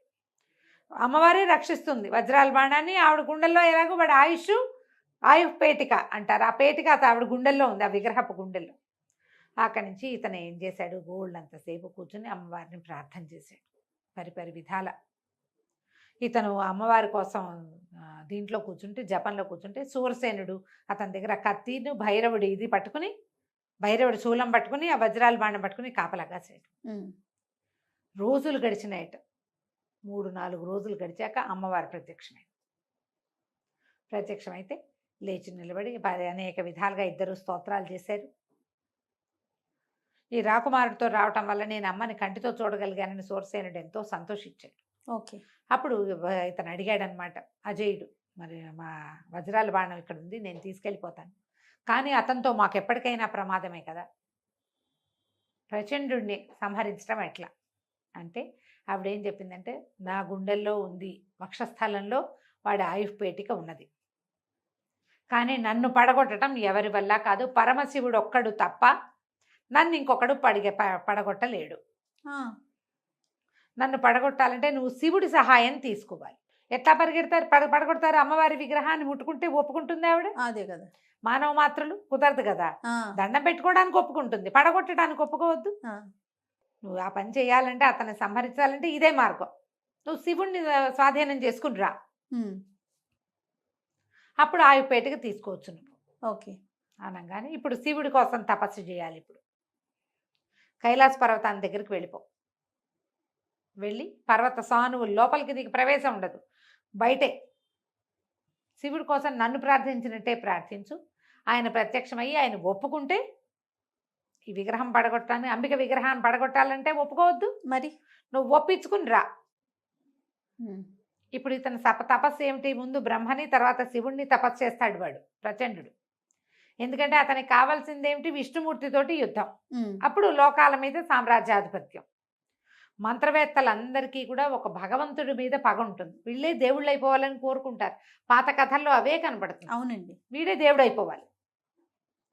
అమ్మవారే రక్షిస్తుంది వజ్రాల బాణాన్ని. ఆవిడ గుండెల్లో ఎలాగో వాడి ఆయుష్ పేటిక అంటారు. ఆ పేటిక ఆవిడ గుండెల్లో ఉంది, ఆ విగ్రహపు గుండెల్లో. అక్కడి నుంచి ఇతను ఏం చేశాడు? గోల్డ్ అంతసేపు కూర్చుని అమ్మవారిని ప్రార్థన చేశాడు పరిపరి విధాల. ఇతను అమ్మవారి కోసం దీంట్లో కూర్చుంటే, జపంలో కూర్చుంటే, సూరసేనుడు అతని దగ్గర కత్తిను భైరవుడి ఇది పట్టుకుని, భైరవుడి శూలం పట్టుకుని, ఆ వజ్రాల బాణం పట్టుకుని కాపలా కాసాడు. రోజులు గడిచినాయట. 3-4 రోజులు గడిచాక అమ్మవారు ప్రత్యక్షమైతే లేచి నిలబడి అనేక విధాలుగా ఇద్దరు స్తోత్రాలు చేశారు. ఈ రాకుమారుడితో రావటం వల్ల నేను అమ్మని కంటితో చూడగలిగానని సూరసేనుడు ఎంతో సంతోషించాడు. ఓకే. అప్పుడు ఇతను అడిగాడనమాట, అజయుడు, మరి మా వజ్రాల బాణం ఇక్కడ ఉంది, నేను తీసుకెళ్ళిపోతాను, కానీ అతనితో మాకు ఎప్పటికైనా ప్రమాదమే కదా, ప్రచండుడిని సంహరించడం ఎట్లా అంటే, ఆవిడేం చెప్పిందంటే, నా గుండెల్లో ఉంది, వక్షస్థలంలో వాడి ఆయుష్ పేటిక ఉన్నది, కానీ నన్ను పడగొట్టడం ఎవరి వల్ల కాదు, పరమశివుడు ఒక్కడు తప్ప నన్ను ఇంకొకడు పడగొట్టలేడు. నన్ను పడగొట్టాలంటే నువ్వు శివుడి సహాయం తీసుకోవాలి. ఎట్లా పడగొడతారు? అమ్మవారి విగ్రహాన్ని ముట్టుకుంటే ఒప్పుకుంటుంది ఆవిడ? అదే కదా. మానవ మాత్రులు కుదరదు కదా. దండం పెట్టుకోవడానికి ఒప్పుకుంటుంది, పడగొట్టడానికి ఒప్పుకోవద్దు. నువ్వు ఆ పని చేయాలంటే, అతన్ని సంహరించాలంటే ఇదే మార్గం. నువ్వు శివుణ్ణి స్వాధీనం చేసుకుని రా, అప్పుడు ఆయుపేటకి తీసుకోవచ్చు నువ్వు. ఓకే. అనగానే ఇప్పుడు శివుడి కోసం తపస్సు చేయాలి. ఇప్పుడు కైలాస పర్వతాన్ని దగ్గరికి వెళ్ళి పర్వత సానువులు, లోపలికి నీకు ప్రవేశం ఉండదు, బయటే శివుడి కోసం నన్ను ప్రార్థించినట్టే ప్రార్థించు. ఆయన ప్రత్యక్షమయ్యి ఆయన ఒప్పుకుంటే ఈ విగ్రహం పడగొట్టాలని, అంబిక విగ్రహాన్ని పడగొట్టాలంటే ఒప్పుకోవద్దు, మరి నువ్వు ఒప్పించుకుని రా. ఇప్పుడు ఇతను తపస్సు ఏమిటి? ముందు బ్రహ్మని, తర్వాత శివుణ్ణి తపస్సు చేస్తాడు వాడు ప్రచండు. ఎందుకంటే అతనికి కావాల్సింది ఏమిటి? విష్ణుమూర్తితోటి యుద్ధం. అప్పుడు లోకాల మీద సామ్రాజ్యాధిపత్యం. మంత్రవేత్తలందరికీ కూడా ఒక భగవంతుడి మీద పగ ఉంటుంది. వీళ్ళే దేవుళ్ళు అయిపోవాలని కోరుకుంటారు. పాత కథల్లో అవే కనపడుతుంది. అవునండి. వీడే దేవుడు అయిపోవాలి,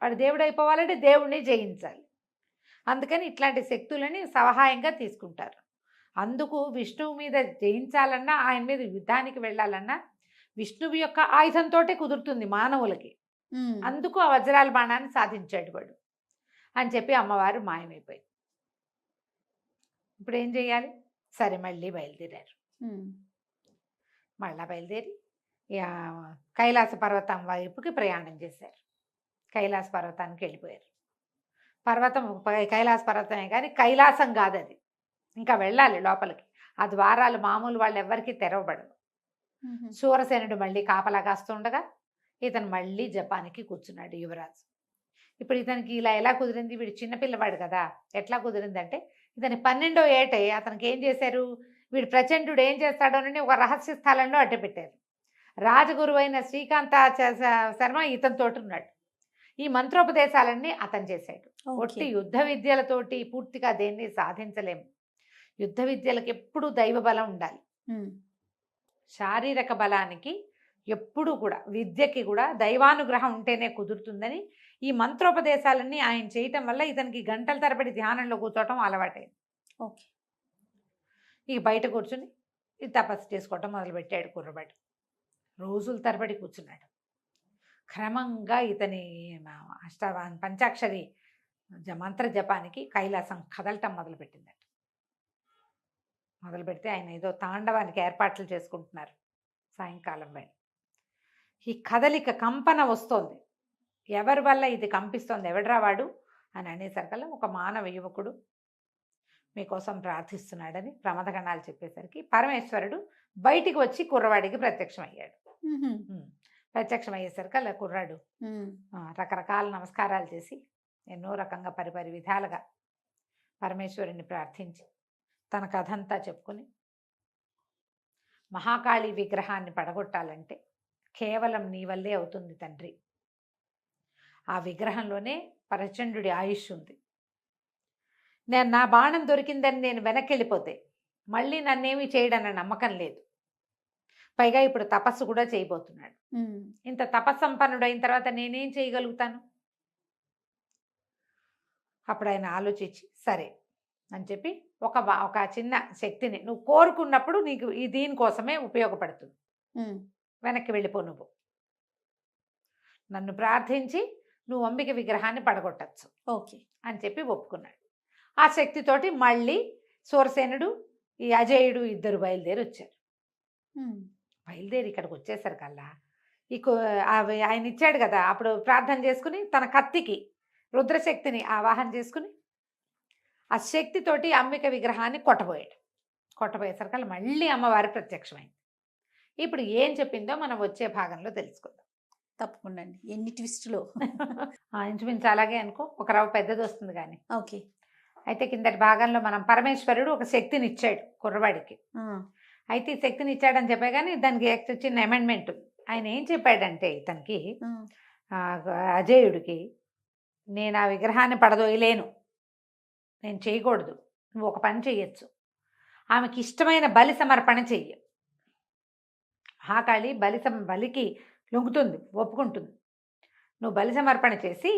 వాడు దేవుడు అయిపోవాలంటే దేవుడిని జయించాలి. అందుకని ఇట్లాంటి శక్తులని సహాయంగా తీసుకుంటారు. అందుకు విష్ణువు మీద జయించాలన్నా, ఆయన మీద యుద్ధానికి వెళ్ళాలన్నా విష్ణువు యొక్క ఆయుధంతో కుదురుతుంది మానవులకి. అందుకు ఆ వజ్రాల బాణాన్ని సాధించాడు వాడు. అని చెప్పి అమ్మవారు మాయమైపోయింది. ఇప్పుడు ఏం చేయాలి? సరే మళ్ళీ బయలుదేరారు. మళ్ళా బయలుదేరి కైలాస పర్వతం వైపుకి ప్రయాణం చేశారు. కైలాస పర్వతానికి వెళ్ళిపోయారు. పర్వతం కైలాస పర్వతమే కానీ కైలాసం కాదు అది. ఇంకా వెళ్ళాలి లోపలికి. ఆ ద్వారాలు మామూలు వాళ్ళు ఎవ్వరికీ తెరవబడవు. శూరసేనుడు మళ్ళీ కాపలా కాస్తుండగా ఇతను మళ్ళీ జపానికి కూర్చున్నాడు యువరాజు. ఇప్పుడు ఇతనికి ఇలా ఎలా కుదిరింది? వీడు చిన్నపిల్లవాడు కదా, ఎట్లా కుదిరిందంటే ఇతని 12వ ఏటే అతనికి ఏం చేశారు, వీడు ప్రచండుడు ఏం చేస్తాడోనని ఒక రహస్య స్థలంలో అడ్డుపెట్టారు. రాజగురువు అయిన శ్రీకాంత శర్మ ఇతనితోటి ఉన్నాడు. ఈ మంత్రోపదేశాలన్నీ అతను చేశాడు. ఒట్టి యుద్ధ విద్యలతోటి పూర్తిగా దేన్ని సాధించలేము. యుద్ధ విద్యలకు ఎప్పుడూ దైవ బలం ఉండాలి. శారీరక బలానికి ఎప్పుడు కూడా, విద్యకి కూడా దైవానుగ్రహం ఉంటేనే కుదురుతుందని ఈ మంత్రోపదేశాలన్నీ ఆయన చేయటం వల్ల ఇతనికి గంటల తరబడి ధ్యానంలో కూర్చోవటం అలవాటైంది. ఓకే. ఇక బయట కూర్చుని తపస్సు చేసుకోవటం మొదలుపెట్టాడు కుర్రబాడు. రోజుల తరబడి కూర్చున్నాడు. క్రమంగా ఇతని పంచాక్షరి మంత్ర జపానికి కైలాసం కదలటం మొదలుపెట్టిందట. మొదలు పెడితే ఆయన ఏదో తాండవానికి ఏర్పాట్లు చేసుకుంటున్నారు. సాయంకాలం వేళ ఈ కదలిక కంపన వస్తోంది. ఎవరి వల్ల ఇది కంపిస్తోంది, ఎవడరా వాడు అని అనేసరికల్లా ఒక మానవ యువకుడు మీకోసం ప్రార్థిస్తున్నాడని ప్రమథగణాలు చెప్పేసరికి పరమేశ్వరుడు బయటికి వచ్చి కుర్రవాడికి ప్రత్యక్షమయ్యాడు. ప్రత్యక్షమయ్యేసరికి కుర్రాడు రకరకాల నమస్కారాలు చేసి ఎన్నో రకంగా పరిపరి విధాలుగా పరమేశ్వరుని ప్రార్థించి తన కథంతా చెప్పుకొని మహాకాళి విగ్రహాన్ని పడగొట్టాలంటే కేవలం నీ వల్లే అవుతుంది తండ్రి. ఆ విగ్రహంలోనే ప్రచండుడి ఆయుష్ ఉంది. నా బాణం దొరికిందని నేను వెనక్కి వెళ్ళిపోతే మళ్ళీ నన్నేమీ చేయడన్న నమ్మకం లేదు. పైగా ఇప్పుడు తపస్సు కూడా చేయబోతున్నాడు. ఇంత తపస్సంపన్నుడైన తర్వాత నేనేం చేయగలుగుతాను? అప్పుడు ఆయన ఆలోచించి సరే అని చెప్పి ఒక చిన్న శక్తిని నువ్వు కోరుకున్నప్పుడు నీకు దీనికోసమే ఉపయోగపడుతుంది, వెనక్కి వెళ్ళిపో, నువ్వు నన్ను ప్రార్థించి నువ్వు అంబిక విగ్రహాన్ని పడగొట్టచ్చు ఓకే అని చెప్పి ఒప్పుకున్నాడు. ఆ శక్తితోటి మళ్ళీ సూరసేనుడు ఈ అజేయుడు ఇద్దరు బయలుదేరి వచ్చారు. బయలుదేరి ఇక్కడికి వచ్చేసరికల్లా ఆయన ఇచ్చాడు కదా, అప్పుడు ప్రార్థన చేసుకుని తన కత్తికి రుద్రశక్తిని ఆవాహన చేసుకుని ఆ శక్తితోటి అంబిక విగ్రహాన్ని కొట్టబోయేసరికల్లా మళ్ళీ అమ్మవారి ప్రత్యక్షమైంది. ఇప్పుడు ఏం చెప్పిందో మనం వచ్చే భాగంలో తెలుసుకుందాం. తప్పకుండా అండి. ఎన్ని ట్విస్టులు. ఇంచుమించు అలాగే అనుకో, ఒక రవ్వ పెద్దది వస్తుంది కానీ. ఓకే. అయితే కిందటి భాగంలో మనం పరమేశ్వరుడు ఒక శక్తిని ఇచ్చాడు కుర్రవాడికి. అయితే ఈ శక్తిని ఇచ్చాడని చెప్పే కానీ దానికి చిన్న అమెండ్మెంట్. ఆయన ఏం చెప్పాడంటే ఇతనికి అజేయుడికి, నేను ఆ విగ్రహాన్ని పడదోయలేను, నేను చేయకూడదు, నువ్వు ఒక పని చెయ్యొచ్చు, ఆమెకి ఇష్టమైన బలి సమర్పణ చెయ్యి. మహాకాళి బలికి లొంగుతుంది, ఒప్పుకుంటుంది. నువ్వు బలి సమర్పణ చేసి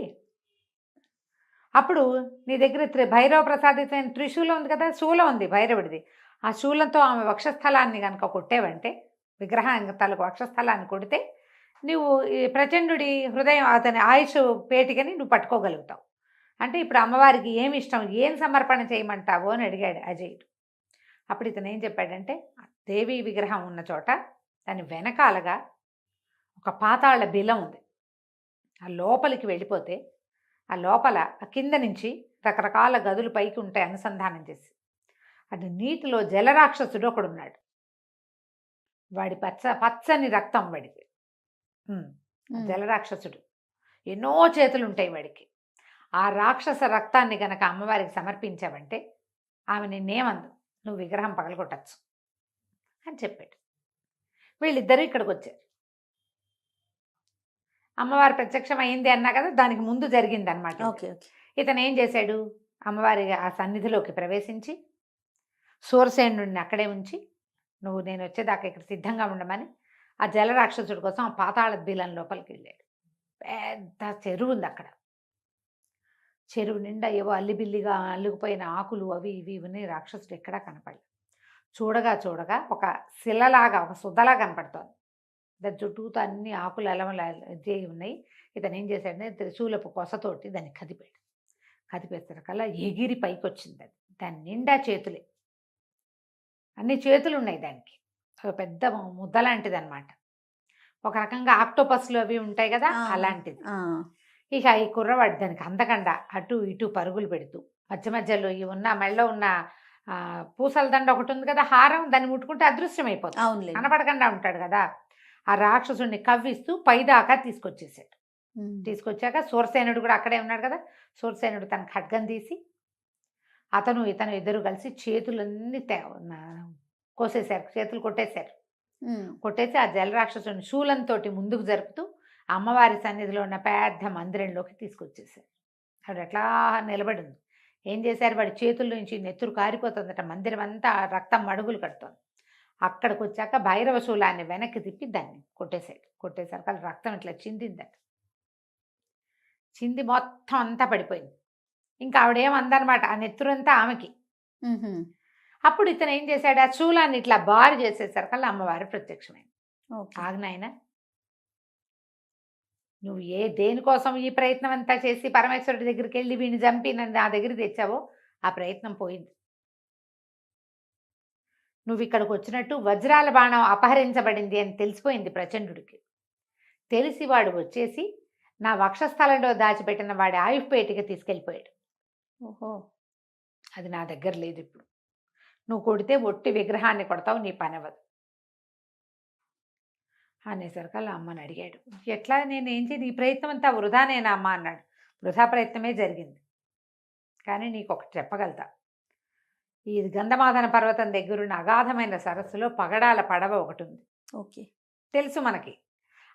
అప్పుడు నీ దగ్గర భైరవ ప్రసాదితమైన త్రిశూలం ఉంది కదా, శూలం ఉంది భైరవుడిది. ఆ శూలంతో ఆమె వక్షస్థలాన్ని కనుక కొట్టేవంటే, విగ్రహాన్ని తలకు వక్షస్థలాన్ని కొడితే నువ్వు ప్రచండుడి హృదయం, అతని ఆయుష్ పేటికని నువ్వు పట్టుకోగలుగుతావు. అంటే ఇప్పుడు అమ్మవారికి ఏమి ఇష్టం, ఏం సమర్పణ చేయమంటావు అని అడిగాడు అజయుడు. అప్పుడు ఇతను ఏం చెప్పాడంటే, దేవి విగ్రహం ఉన్న చోట దాని వెనకాలగా ఒక పాతాళ బిలం ఉంది. ఆ లోపలికి వెళ్ళిపోతే ఆ లోపల ఆ కింద నుంచి రకరకాల గదులు పైకి ఉంటాయి అనుసంధానం చేసి. అది నీటిలో జలరాక్షసుడు ఒకడున్నాడు. వాడి పచ్చని రక్తం వాడికి. జలరాక్షసుడు ఎన్నో చేతులు ఉంటాయి వాడికి. ఆ రాక్షస రక్తాన్ని గనక అమ్మవారికి సమర్పించావంటే ఆమె నిన్నేమందు, నువ్వు విగ్రహం పగలగొట్టచ్చు అని చెప్పాడు. వీళ్ళిద్దరూ ఇక్కడికి వచ్చారు. అమ్మవారి ప్రత్యక్షం అయింది అన్నా కదా, దానికి ముందు జరిగింది అనమాట. ఇతను ఏం చేశాడు, అమ్మవారి ఆ సన్నిధిలోకి ప్రవేశించి సూరసేనుడిని అక్కడే ఉంచి, నువ్వు నేను వచ్చేదాకా ఇక్కడ సిద్ధంగా ఉండమని ఆ జలరాక్షసుడి కోసం ఆ పాతాళ బిలం లోపలికి వెళ్ళాడు. పెద్ద చెరువు ఉంది అక్కడ. చెరువు నిండా ఏవో అల్లిబిల్లిగా అల్లుకుపోయిన ఆకులు అవి ఇవి ఉన్నాయి. రాక్షసుడు ఎక్కడా కనపడలేదు. చూడగా ఒక శిలలాగా, ఒక సుద్దలా కనపడుతోంది. దాని చుట్టూతో అన్ని ఆకులు అలమల చేయి ఉన్నాయి. ఇతను ఏం చేశాడంటే త్రిశూలపు కొసతోటి దాన్ని కదిపాడు. కదిపేసరికల్లా ఎగిరి పైకి వచ్చింది. అది దాని నిండా చేతులే, అన్ని చేతులు ఉన్నాయి దానికి. ఒక పెద్ద ముద్ద లాంటిది అనమాట. ఒక రకంగా ఆక్టోపస్లు అవి ఉంటాయి కదా, ఆ, అలాంటిది. ఆ, ఇక ఈ కుర్రవాడు దానికి అందకుండా అటు ఇటు పరుగులు పెడుతూ మధ్య మధ్యలో ఈ ఉన్న మెళ్ళో ఉన్న పూసల దండ ఒకటి ఉంది కదా, హారం, దాన్ని ముట్టుకుంటే అదృశ్యం అయిపోతుంది, అవునులే. కనపడకుండా ఉంటాడు కదా. ఆ రాక్షసుడిని కవ్విస్తూ పైదాకా తీసుకొచ్చేసాడు. తీసుకొచ్చాక సూరసేనుడు కూడా అక్కడే ఉన్నాడు కదా. సూరసేనుడు తన ఖడ్గం తీసి అతను ఇతను ఇద్దరు కలిసి చేతులన్నీ కోసేశారు, చేతులు కొట్టేశారు. కొట్టేసి ఆ జలరాక్షసుని శూలంతో ముందుకు జరుపుతూ అమ్మవారి సన్నిధిలో ఉన్న పెద్ద మందిరంలోకి తీసుకొచ్చేసారు. ఆవిడ ఎట్లా నిలబడింది. ఏం చేశారు, వాడి చేతుల నుంచి నెత్తురు కారిపోతుందట, మందిరం అంతా రక్తం మడుగులు కడుతోంది. అక్కడికి వచ్చాక భైరవ శూలాన్ని వెనక్కి తిప్పి దాన్ని కొట్టేశాడు. కొట్టేసరికి అది రక్తం ఇట్లా చిందిందట. చింది మొత్తం అంతా పడిపోయింది. ఇంకా ఆవిడేమందనమాట, ఆ నెత్తురంతా ఆమెకి. అప్పుడు ఇతను ఏం చేశాడు, ఆ శూలాన్ని ఇట్లా బారు చేసేసరికల్లా అమ్మవారు ప్రత్యక్షమైంది. ఆగ్నాయన, నువ్వు దేనికోసం ఈ ప్రయత్నం అంతా చేసి పరమేశ్వరుడి దగ్గరికి వెళ్ళి వీడిని చంపి నన్ను నా దగ్గర తెచ్చావో ఆ ప్రయత్నం పోయింది. నువ్వు ఇక్కడికి వచ్చినట్టు వజ్రాల బాణం అపహరించబడింది అని తెలిసిపోయింది ప్రచండుడికి. తెలిసి వాడు వచ్చేసి నా వక్షస్థలంలో దాచిపెట్టిన వాడి ఆయుష్పేటికి తీసుకెళ్ళిపోయాడు. ఓహో, అది నా దగ్గర లేదు. ఇప్పుడు నువ్వు కొడితే ఒట్టి విగ్రహాన్ని కొడతావు, నీ పని అవ్వదు అనేసరికల్లా అమ్మని అడిగాడు. ఎట్లా, నేనేం చేసి ఈ ప్రయత్నం అంతా వృధానేనా అమ్మ అన్నాడు. వృధా ప్రయత్నమే జరిగింది, కానీ నీకు ఒకటి చెప్పగలుగుతా. ఈ గంధమాదన పర్వతం దగ్గరున్న అగాధమైన సరస్సులో పగడాల పడవ ఒకటి ఉంది. ఓకే, తెలుసు మనకి.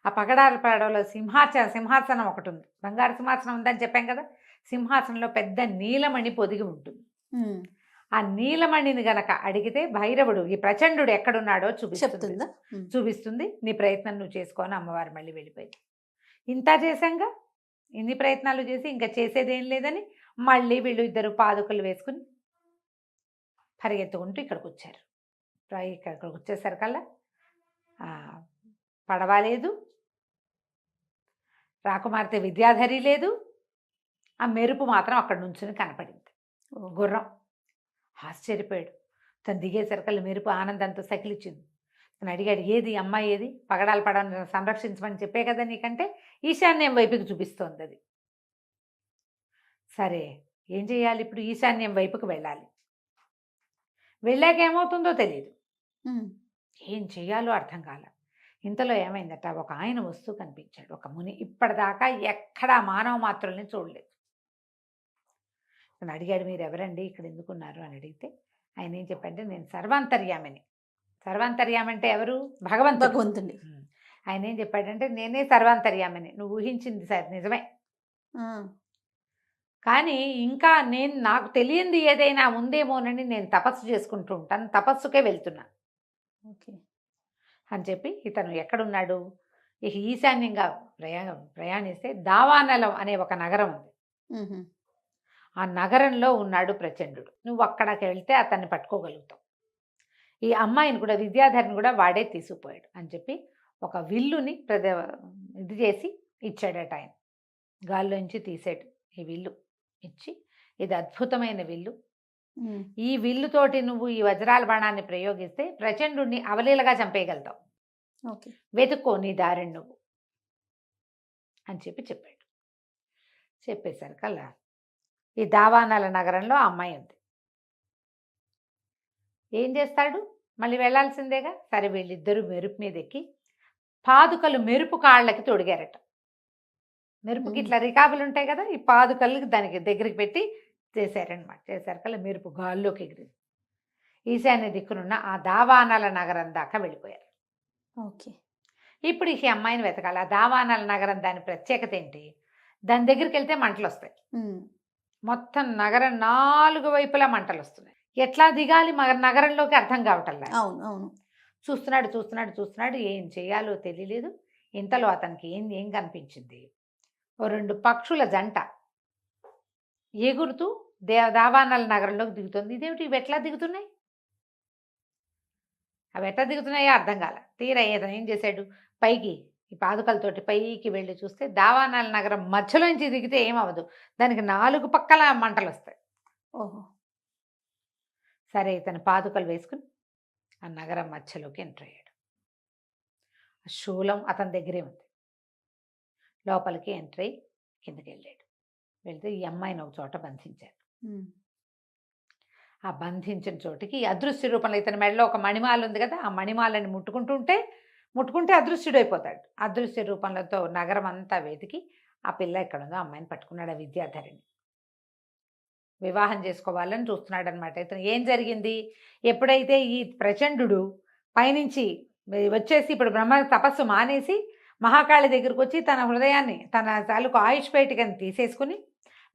ఆ పగడాల పడవలో సింహాసనం ఒకటి ఉంది. బంగారు సింహాసనం ఉందని చెప్పాం కదా. సింహాసనంలో పెద్ద నీలమణి పొదిగి ఉంటుంది. ఆ నీలమణిని గనక అడిగితే భైరవుడు, ఈ ప్రచండుడు ఎక్కడున్నాడో చూపిస్తుంది. నీ ప్రయత్నం నువ్వు చేసుకొని అమ్మవారు మళ్ళీ వెళ్ళిపోయింది. ఇంత చేశాంగా, ఇన్ని ప్రయత్నాలు చేసి ఇంకా చేసేదేం లేదని మళ్ళీ వీళ్ళు ఇద్దరు పాదుకలు వేసుకుని పరిగెత్తుకుంటూ ఇక్కడికి వచ్చారు. ఇక్కడికి వచ్చేసరికల్లా పడవ లేదు, రాకుమార్తె విద్యాధరి లేదు, ఆ మెరుపు మాత్రం అక్కడ నుంచుని కనపడింది. గుర్రం ఆశ్చర్యపోయాడు. తను దిగేసరికల్లా మెరుపు ఆనందంతో సకిలిచ్చింది. తను అడిగాడు, ఏది అమ్మాయి, ఏది పగడాల పడవని సంరక్షించమని చెప్పే కదా నీకంటే, ఈశాన్యం వైపుకి చూపిస్తోంది అది. సరే, ఏం చేయాలి ఇప్పుడు? ఈశాన్యం వైపుకి వెళ్ళాలి. వెళ్ళాక ఏమవుతుందో తెలియదు, ఏం చెయ్యాలో అర్థం కాల. ఇంతలో ఏమైందట, ఒక ఆయన వస్తూ కనిపించాడు, ఒక ముని. ఇప్పటిదాకా ఎక్కడా మానవ మాత్రుల్ని చూడలేదు. తను అడిగాడు, మీరు ఎవరండి, ఇక్కడ ఎందుకున్నారు అని అడిగితే ఆయన ఏం చెప్పంటే, నేను సర్వాంతర్యామిని. సర్వాంతర్యామి అంటే ఎవరు? భగవంతుడి. ఆయన ఏం చెప్పాడంటే, నేనే సర్వాంతర్యామిని. నువ్వు ఊహించింది సార్ నిజమే, కానీ ఇంకా నాకు తెలియంది ఏదైనా ఉందేమోనని నేను తపస్సు చేసుకుంటూ ఉంటాను, తపస్సుకే వెళ్తున్నా. ఓకే అని చెప్పి ఇతను ఎక్కడున్నాడు, ఇక ఈశాన్యంగా ప్రయాణిస్తే దావానలం అనే ఒక నగరం ఉంది. ఆ నగరంలో ఉన్నాడు ప్రచండుడు. నువ్వు అక్కడికి వెళ్తే అతన్ని పట్టుకోగలుగుతావు. ఈ అమ్మాయిని కూడా, విద్యాధరిని కూడా వాడే తీసుకుపోయాడు అని చెప్పి ఒక విల్లుని ఇది చేసి ఇచ్చాడట ఆయన. గాల్లోంచి తీసాడు ఈ విల్లు ఇచ్చి, ఇది అద్భుతమైన విల్లు, ఈ విల్లుతోటి నువ్వు ఈ వజ్రాల బాణాన్ని ప్రయోగిస్తే ప్రచండుని అవలీలగా చంపేయగలుగుతావు. ఓకే, వెతుక్కో నీ దారిని నువ్వు అని చెప్పాడు. చెప్పేసరికల్లా ఈ దావానాల నగరంలో అమ్మాయి ఉంది. ఏం చేస్తాడు, మళ్ళీ వెళ్ళాల్సిందేగా. సరే, వీళ్ళిద్దరూ మెరుపు మీద ఎక్కి పాదుకలు మెరుపు కాళ్ళకి తొడిగారట. మెరుపుకి ఇట్లా రికాబులు ఉంటాయి కదా, ఈ పాదుకలకి దానికి దగ్గరికి పెట్టి చేశారనమాట. చేశారకల్లా మెరుపు గాల్లోకి ఎగిరింది. ఈశాన్య దిక్కునున్న ఆ దావానాల నగరం దాకా వెళ్ళిపోయారు. ఓకే, ఇప్పుడు ఈ అమ్మాయిని వెతకాలి. ఆ దావానాల నగరం దాని ప్రత్యేకత ఏంటి, దాని దగ్గరికి వెళ్తే మంటలు వస్తాయి. మొత్తం నగరం 4 వైపులా మంటలు వస్తున్నాయి. ఎట్లా దిగాలి నగరంలోకి అర్థం కావటంలా. అవును. చూస్తున్నాడు, ఏం చేయాలో తెలియలేదు. ఇంతలో అతనికి ఏం కనిపించింది, ఓ 2 పక్షుల జంట ఎగురుతూ దావానాల నగరంలోకి దిగుతుంది. ఇదేమిటి, ఇవి ఎట్లా దిగుతున్నాయి, అవి ఎట్లా దిగుతున్నాయో అర్థం కాల. తీరా ఏం చేశాడు, పైకి ఈ పాదుకలతోటి పైకి వెళ్ళి చూస్తే దావానాల నగరం మధ్యలోంచి దిగితే ఏమవ్వదు, దానికి 4 పక్కల మంటలు వస్తాయి. ఓహో! సరే ఇతను పాదుకలు వేసుకుని ఆ నగరం మధ్యలోకి ఎంటర్ అయ్యాడు. ఆ శూలం అతని దగ్గరే ఉంది. లోపలికి ఎంటర్ అయ్యి కిందకి వెళ్ళాడు. వెళ్తే ఈ అమ్మాయిని ఒక చోట బంధించారు. హ్మ్. ఆ బంధించిన చోటికి ఈ అదృశ్య రూపంలో ఇతని మెడలో ఒక మణిమాల ఉంది కదా, ఆ మణిమాలని ముట్టుకుంటే అదృశ్యుడైపోతాడు. అదృశ్య రూపంలో నగరం అంతా వెతికి ఆ పిల్ల ఎక్కడ ఉందో అమ్మాయిని పట్టుకున్నాడు, ఆ విద్యాధరిని. వివాహం చేసుకోవాలని చూస్తున్నాడు అనమాట. ఇతను ఏం జరిగింది, ఎప్పుడైతే ఈ ప్రచండు పైనుంచి వచ్చేసి ఇప్పుడు బ్రహ్మ తపస్సు మానేసి మహాకాళి దగ్గరికి వచ్చి తన హృదయాన్ని తన తాలూకు ఆయుష్ పేటికని తీసేసుకుని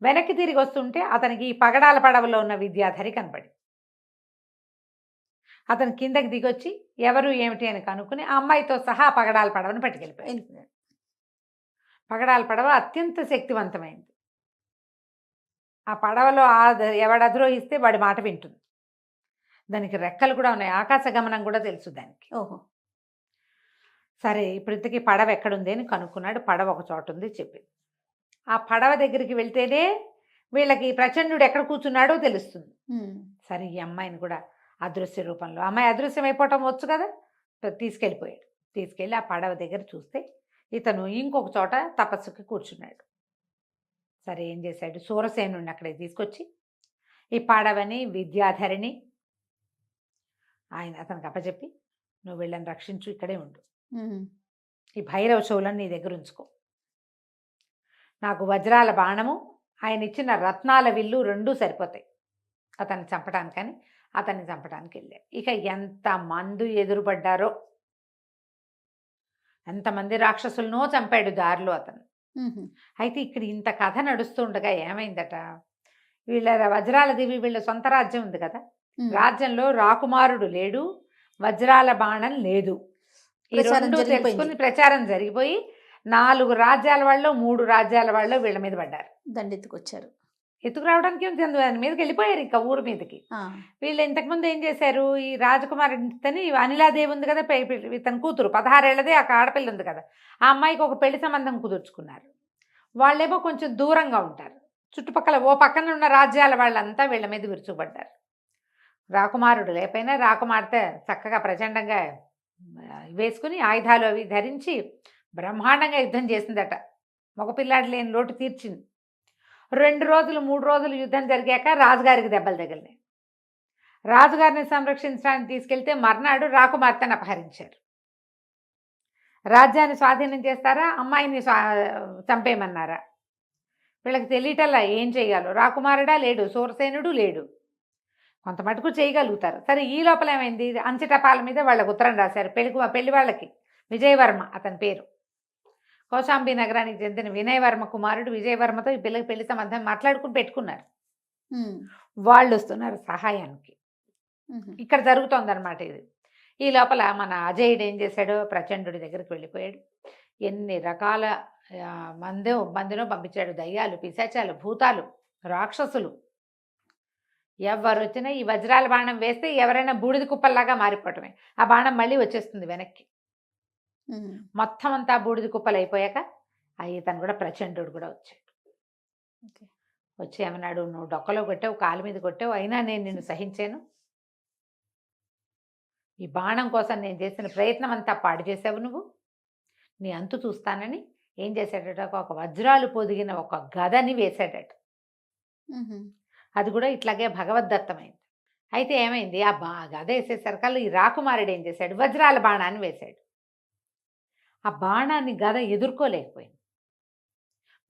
వెనక్కి తిరిగి వస్తుంటే అతనికి ఈ పగడాల పడవలో ఉన్న విద్యాధరి కనపడి అతను కిందకి దిగొచ్చి ఎవరు ఏమిటి అని కనుక్కుని ఆ అమ్మాయితో సహా ఆ పగడాల పడవను పట్టుకెళ్ళిపోయాడు. వెళ్ళిపోయాడు. పగడాల పడవ అత్యంత శక్తివంతమైంది. ఆ పడవలో ఎవడు అధిరోహిస్తే వాడి మాట వింటుంది. దానికి రెక్కలు కూడా ఉన్నాయి, ఆకాశ గమనం కూడా తెలుసు దానికి. ఓహో! సరే ఇప్పుడు ఇంతకీ పడవ ఎక్కడుంది అని కనుక్కున్నాడు. పడవ ఒక చోట ఉంది చెప్పింది. ఆ పడవ దగ్గరికి వెళ్తేనే వీళ్ళకి ప్రచండు ఎక్కడ కూర్చున్నాడో తెలుస్తుంది. హ్మ్. సరే ఈ అమ్మాయిని కూడా అదృశ్య రూపంలో, అమ్మాయి అదృశ్యం అయిపోవటం వచ్చు కదా, తీసుకెళ్ళిపోయాడు. తీసుకెళ్ళి ఆ పడవ దగ్గర చూస్తే ఇతను ఇంకొక చోట తపస్సుకి కూర్చున్నాడు. సరే ఏం చేశాడు, సూరసేనుడిని అక్కడికి తీసుకొచ్చి ఈ పడవని విద్యాధరిని ఆయన అతనికి అప్పచెప్పి నువ్వు వీళ్ళని రక్షించు, ఇక్కడే ఉండు, హ్మ్. ఈ భైరవ శూలను నీ దగ్గర ఉంచుకో, నాకు వజ్రాల బాణము ఆయన ఇచ్చిన రత్నాల విల్లు 2 సరిపోతాయి అతన్ని చంపడానికని అతన్ని చంపడానికి వెళ్ళాడు. ఇక ఎంతమంది ఎదురుపడ్డారో, ఎంతమంది రాక్షసులనో చంపాడు దారిలో అతను. హుహు. అయితే ఇక్కడ ఇంత కథ నడుస్తుండగా ఏమైందట, వీళ్ళ వజ్రాల దేవి వీళ్ళ సొంత రాజ్యం ఉంది కదా, హ్మ్. రాజ్యంలో రాకుమారుడు లేడు, వజ్రాల బాణం లేదు. ఈ ప్రచారం 2 జరిగిపోయింది. తెలుసుకుని ప్రచారం జరిగిపోయి 4 రాజ్యాల వాళ్ళు 3 రాజ్యాల వాళ్ళు వీళ్ళ మీద పడ్డారు. దండెత్తుకొచ్చారు. ఎత్తుకు రావడానికి ఏం తెలియదు, దాని మీదకి వెళ్ళిపోయారు ఇంకా ఊరి మీదకి. ఆ! వీళ్ళు ఇంతకుముందు ఏం చేశారు, ఈ రాజకుమారుడితని అనిలాదేవి ఉంది కదా, ఇతని కూతురు 16 ఏళ్ళదే ఆ ఆడపిల్ల ఉంది కదా, ఆ అమ్మాయికి ఒక పెళ్లి సంబంధం కుదుర్చుకున్నారు. వాళ్ళేమో కొంచెం దూరంగా ఉంటారు, చుట్టుపక్కల ఓ పక్కన ఉన్న రాజ్యాల వాళ్ళంతా వీళ్ళ మీద విరుచుకుపడ్డారు. రాకుమారుడు లేకపోయినా రాకుమార్తె చక్కగా ప్రచండంగా వేసుకుని ఆయుధాలు అవి ధరించి బ్రహ్మాండంగా యుద్ధం చేసిందట. మగపిల్లాడు లేని లోటు తీర్చింది. 2 రోజులు 3 రోజులు యుద్ధం జరిగాక రాజుగారికి దెబ్బలు తగిలినాయి. రాజుగారిని సంరక్షించడానికి తీసుకెళ్తే మర్నాడు రాకుమార్తెను అపహరించారు. రాజ్యాన్ని స్వాధీనం చేస్తారా, అమ్మాయిని చంపేయమన్నారా, వీళ్ళకి తెలియటల్లా ఏం చేయాలో. రాకుమారుడా లేడు, సూరసేనుడు లేడు, కొంత మటుకు చేయగలుగుతారు. సరే ఈ లోపల ఏమైంది, అంచెటపాల మీద వాళ్ళకు ఉత్తరం రాశారు, పెళ్లి వాళ్ళకి. విజయవర్మ అతని పేరు, కౌశాంబి నగరానికి చెందిన వినయవర్మ కుమారుడు విజయవర్మతో ఈ పిల్లకి పెళ్లి సంబంధం మాట్లాడుకుని పెట్టుకున్నారు. హ్మ్. వాళ్ళు వస్తున్నారు సహాయానికి. హుహు. ఇక్కడ జరుగుతోందనమాట ఇది. ఈ లోపల మన అజయుడు ఏం చేశాడో ప్రచండు దగ్గరికి వెళ్ళిపోయాడు. ఎన్ని రకాల మందినో పంపించాడు, దయ్యాలు, పిశాచాలు, భూతాలు, రాక్షసులు. ఎవరు వచ్చినా ఈ వజ్రాల బాణం వేస్తే ఎవరైనా బూడిద కుప్పల్లాగా మారిపోవటమే. ఆ బాణం మళ్ళీ వచ్చేస్తుంది వెనక్కి. హ్మ్. మొత్తం అంతా బూడిద కుప్పలు అయిపోయాక ఇతను కూడా ప్రచండు కూడా వచ్చాడు. ఓకే. వచ్చి ఏమన్నాడు, నువ్వు డొక్కలో కొట్టావు, కాలు మీద కొట్టావు, అయినా నేను నిన్ను సహించాను. ఈ బాణం కోసం నేను చేసిన ప్రయత్నం అంతా పాడు చేసావు నువ్వు, నీ అంతు చూస్తానని ఏం చేశాడట, ఒక వజ్రాలు పొదిగిన ఒక గదని వేశాడట. హుహు. అది కూడా ఇట్లాగే భగవద్దత్తమైంది. అయితే ఏమైంది, ఆ గద వేసేసరికల్లా ఈ రాకుమారుడు ఏం చేశాడు, వజ్రాల బాణాన్ని వేశాడు. ఆ బాణాన్ని గద ఎదుర్కోలేకపోయింది.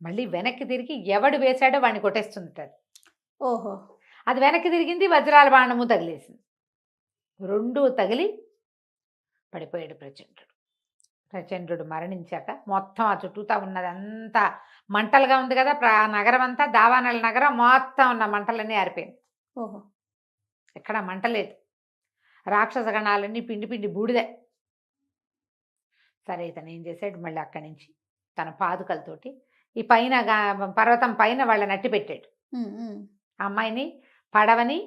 మళ్ళీ వెనక్కి తిరిగి ఎవడు వేశాడో వాడిని కొట్టేస్తుంటాడు. ఓహో! అది వెనక్కి తిరిగింది, వజ్రాల బాణము తగిలేసింది. 2 తగిలి పడిపోయాడు ప్రచండు. ప్రచండు మరణించాక మొత్తం ఆ చుట్టూతా ఉన్నదంతా మంటలుగా ఉంది కదా, నగరం అంతా దావానల నగరం మొత్తం ఉన్న మంటలన్నీ ఆరిపోయింది. ఓహో! ఎక్కడ మంట లేదు, రాక్షస గణాలన్నీ పిండి పిండి బూడిదే. సరే ఇతను ఏం చేశాడు, మళ్ళీ అక్కడి నుంచి తన పాదుకలతోటి ఈ పైన పర్వతం పైన వాళ్ళని అట్టి పెట్టాడు. హ్మ్. హ్మ్. ఆ అమ్మాయిని, పడవని,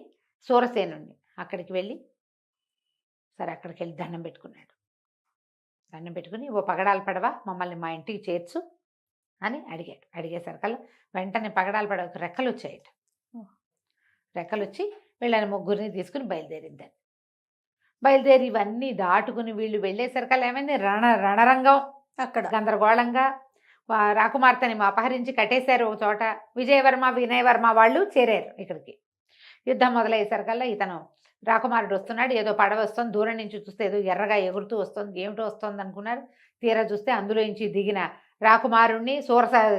సూరసేనుణ్ణి అక్కడికి వెళ్ళి, సరే అక్కడికి వెళ్ళి దండం పెట్టుకున్నాడు. దండం పెట్టుకుని ఓ పగడాల పడవ మమ్మల్ని మా ఇంటికి చేర్చు అని అడిగాడు. అడిగేసరికల్లా వెంటనే పగడాల పడవకు రెక్కలు వచ్చాయట. రెక్కలు వచ్చి వీళ్ళని ముగ్గురిని తీసుకుని బయలుదేరిందని. బయలుదేరి ఇవన్నీ దాటుకుని వీళ్ళు వెళ్ళేసరికల్లా ఏమైంది, రణరంగం అక్కడ గందరగోళంగా. రాకుమార్తెని అపహరించి కట్టేశారు ఒక చోట. విజయవర్మ వినయవర్మ వాళ్ళు చేరారు ఇక్కడికి. యుద్ధం మొదలయ్యేసరికల్లా ఇతను రాకుమారుడు వస్తున్నాడు, ఏదో పడవ వస్తుంది, దూరం నుంచి చూస్తే ఏదో ఎర్రగా ఎగురుతూ వస్తుంది, ఏమిటో వస్తుంది అనుకున్నారు. తీరా చూస్తే అందులో నుంచి దిగిన రాకుమారుణ్ణి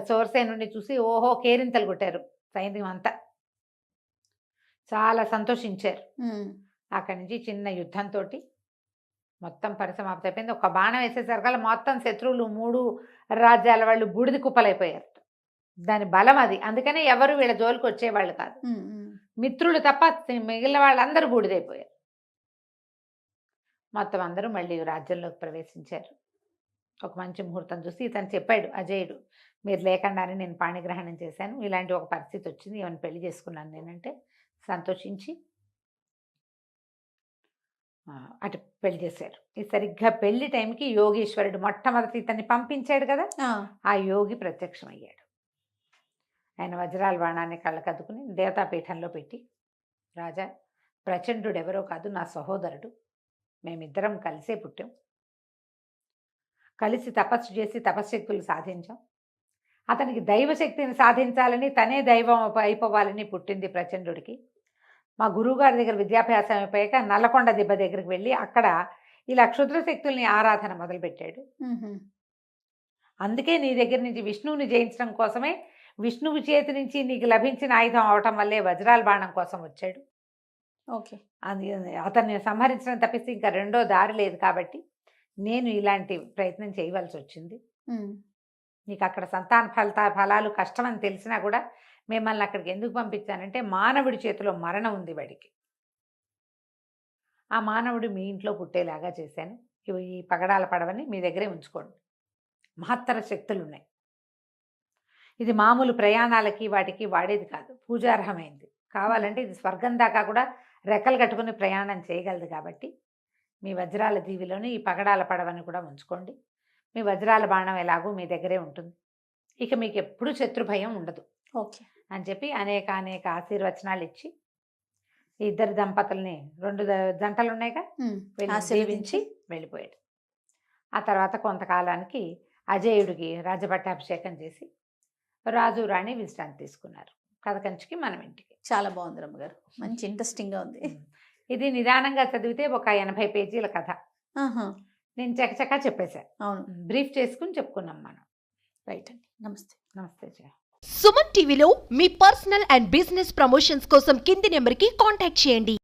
సోరసేనుడిని చూసి ఓహో కేరింతలు కొట్టారు సైన్యం అంతా. చాలా సంతోషించారు. అక్కడి నుంచి చిన్న యుద్ధంతో మొత్తం పరిసమాప్తి అయిపోయింది. ఒక బాణం వేసేసరికల్లా మొత్తం శత్రువులు 3 రాజ్యాల వాళ్ళు బూడిద కుప్పలైపోయారు. దాని బలం అది. అందుకనే ఎవరు వీళ్ళ జోలికి వచ్చేవాళ్ళు కాదు. మిత్రులు తప్ప మిగిలిన వాళ్ళందరూ బూడిదైపోయారు. మొత్తం అందరూ మళ్ళీ రాజ్యంలోకి ప్రవేశించారు. ఒక మంచి ముహూర్తం చూసి ఇతను చెప్పాడు అజయుడు, మీరు లేకుండానే నేను పాణిగ్రహణం చేశాను, ఇలాంటి ఒక పరిస్థితి వచ్చింది, ఏమైనా పెళ్లి చేసుకున్నాను నేనంటే సంతోషించి అటు పెళ్లి చేశారు. ఈ సరిగ్గా పెళ్లి టైంకి యోగీశ్వరుడు మొట్టమొదటి ఇతన్ని పంపించాడు కదా, ఆ యోగి ప్రత్యక్షమయ్యాడు. ఆయన వజ్రాల బాణాన్ని కళ్ళకద్దుకుని దేవతాపీఠంలో పెట్టి, రాజా ప్రచండుడు ఎవరో కాదు, నా సహోదరుడు, మేమిద్దరం కలిసే పుట్టాం, కలిసి తపస్సు చేసి తపశ్శక్తులు సాధించాం, అతనికి దైవశక్తిని సాధించాలని తనే దైవం అయిపోవాలని పుట్టింది ప్రచండుడికి. మా గురువుగారి దగ్గర విద్యాభ్యాసం అయిపోయాక నల్లకొండ దిబ్బ దగ్గరికి వెళ్ళి అక్కడ ఇలా క్షుద్ర శక్తుల్ని ఆరాధన మొదలుపెట్టాడు. అందుకే నీ దగ్గర నుంచి విష్ణువుని జయించడం కోసమే, విష్ణువు చేతి నుంచి నీకు లభించిన ఆయుధం అవటం వల్లే వజ్రాల బాణం కోసం వచ్చాడు. ఓకే, అది అతన్ని సంహరించడం తప్పిస్తే ఇంకా రెండో దారి లేదు కాబట్టి నేను ఇలాంటి ప్రయత్నం చేయవలసి వచ్చింది. నీకు అక్కడ సంతాన ఫలాలు కష్టమని తెలిసినా కూడా మిమ్మల్ని అక్కడికి ఎందుకు పంపించానంటే మానవుడి చేతిలో మరణం ఉంది వాడికి, ఆ మానవుడు మీ ఇంట్లో పుట్టేలాగా చేశాను. ఈ పగడాల పడవని మీ దగ్గరే ఉంచుకోండి, మహత్తర శక్తులు ఉన్నాయి, ఇది మామూలు ప్రయాణాలకి వాటికి వాడేది కాదు, పూజార్హమైంది, కావాలంటే ఇది స్వర్గం దాకా కూడా రెక్కలు కట్టుకుని ప్రయాణం చేయగలదు. కాబట్టి మీ వజ్రాల దీవిలోని ఈ పగడాల పడవని కూడా ఉంచుకోండి, మీ వజ్రాల బాణం ఎలాగో మీ దగ్గరే ఉంటుంది, ఇక మీకు ఎప్పుడు శత్రు భయం ఉండదు ఓకే అని చెప్పి అనేక ఆశీర్వచనాలు ఇచ్చి ఇద్దరు దంపతుల్ని 2 జంటలు ఉన్నాయిగా దీవించి వెళ్ళిపోయాడు. ఆ తర్వాత కొంతకాలానికి అజయుడికి రాజపట్టాభిషేకం చేసి రాజు రాణి విశ్రాంతి తీసుకున్నారు. కథ కంచికి మనం ఇంటికి. చాలా బాగుంది రమ్మగారు, మంచి ఇంట్రెస్టింగ్గా ఉంది. ఇది నిదానంగా చదివితే ఒక 80 పేజీల కథ. నేను చకచకా చెప్పేశాను. అవును, బ్రీఫ్ చేసుకుని చెప్పుకున్నాం మనం. రైట్ అండి, నమస్తే. నమస్తే జయ. సుమన్ టీవీలో మీ పర్సనల్ అండ్ బిజినెస్ ప్రమోషన్స్ కోసం కింది నెంబర్కి కాంటాక్ట్ చేయండి.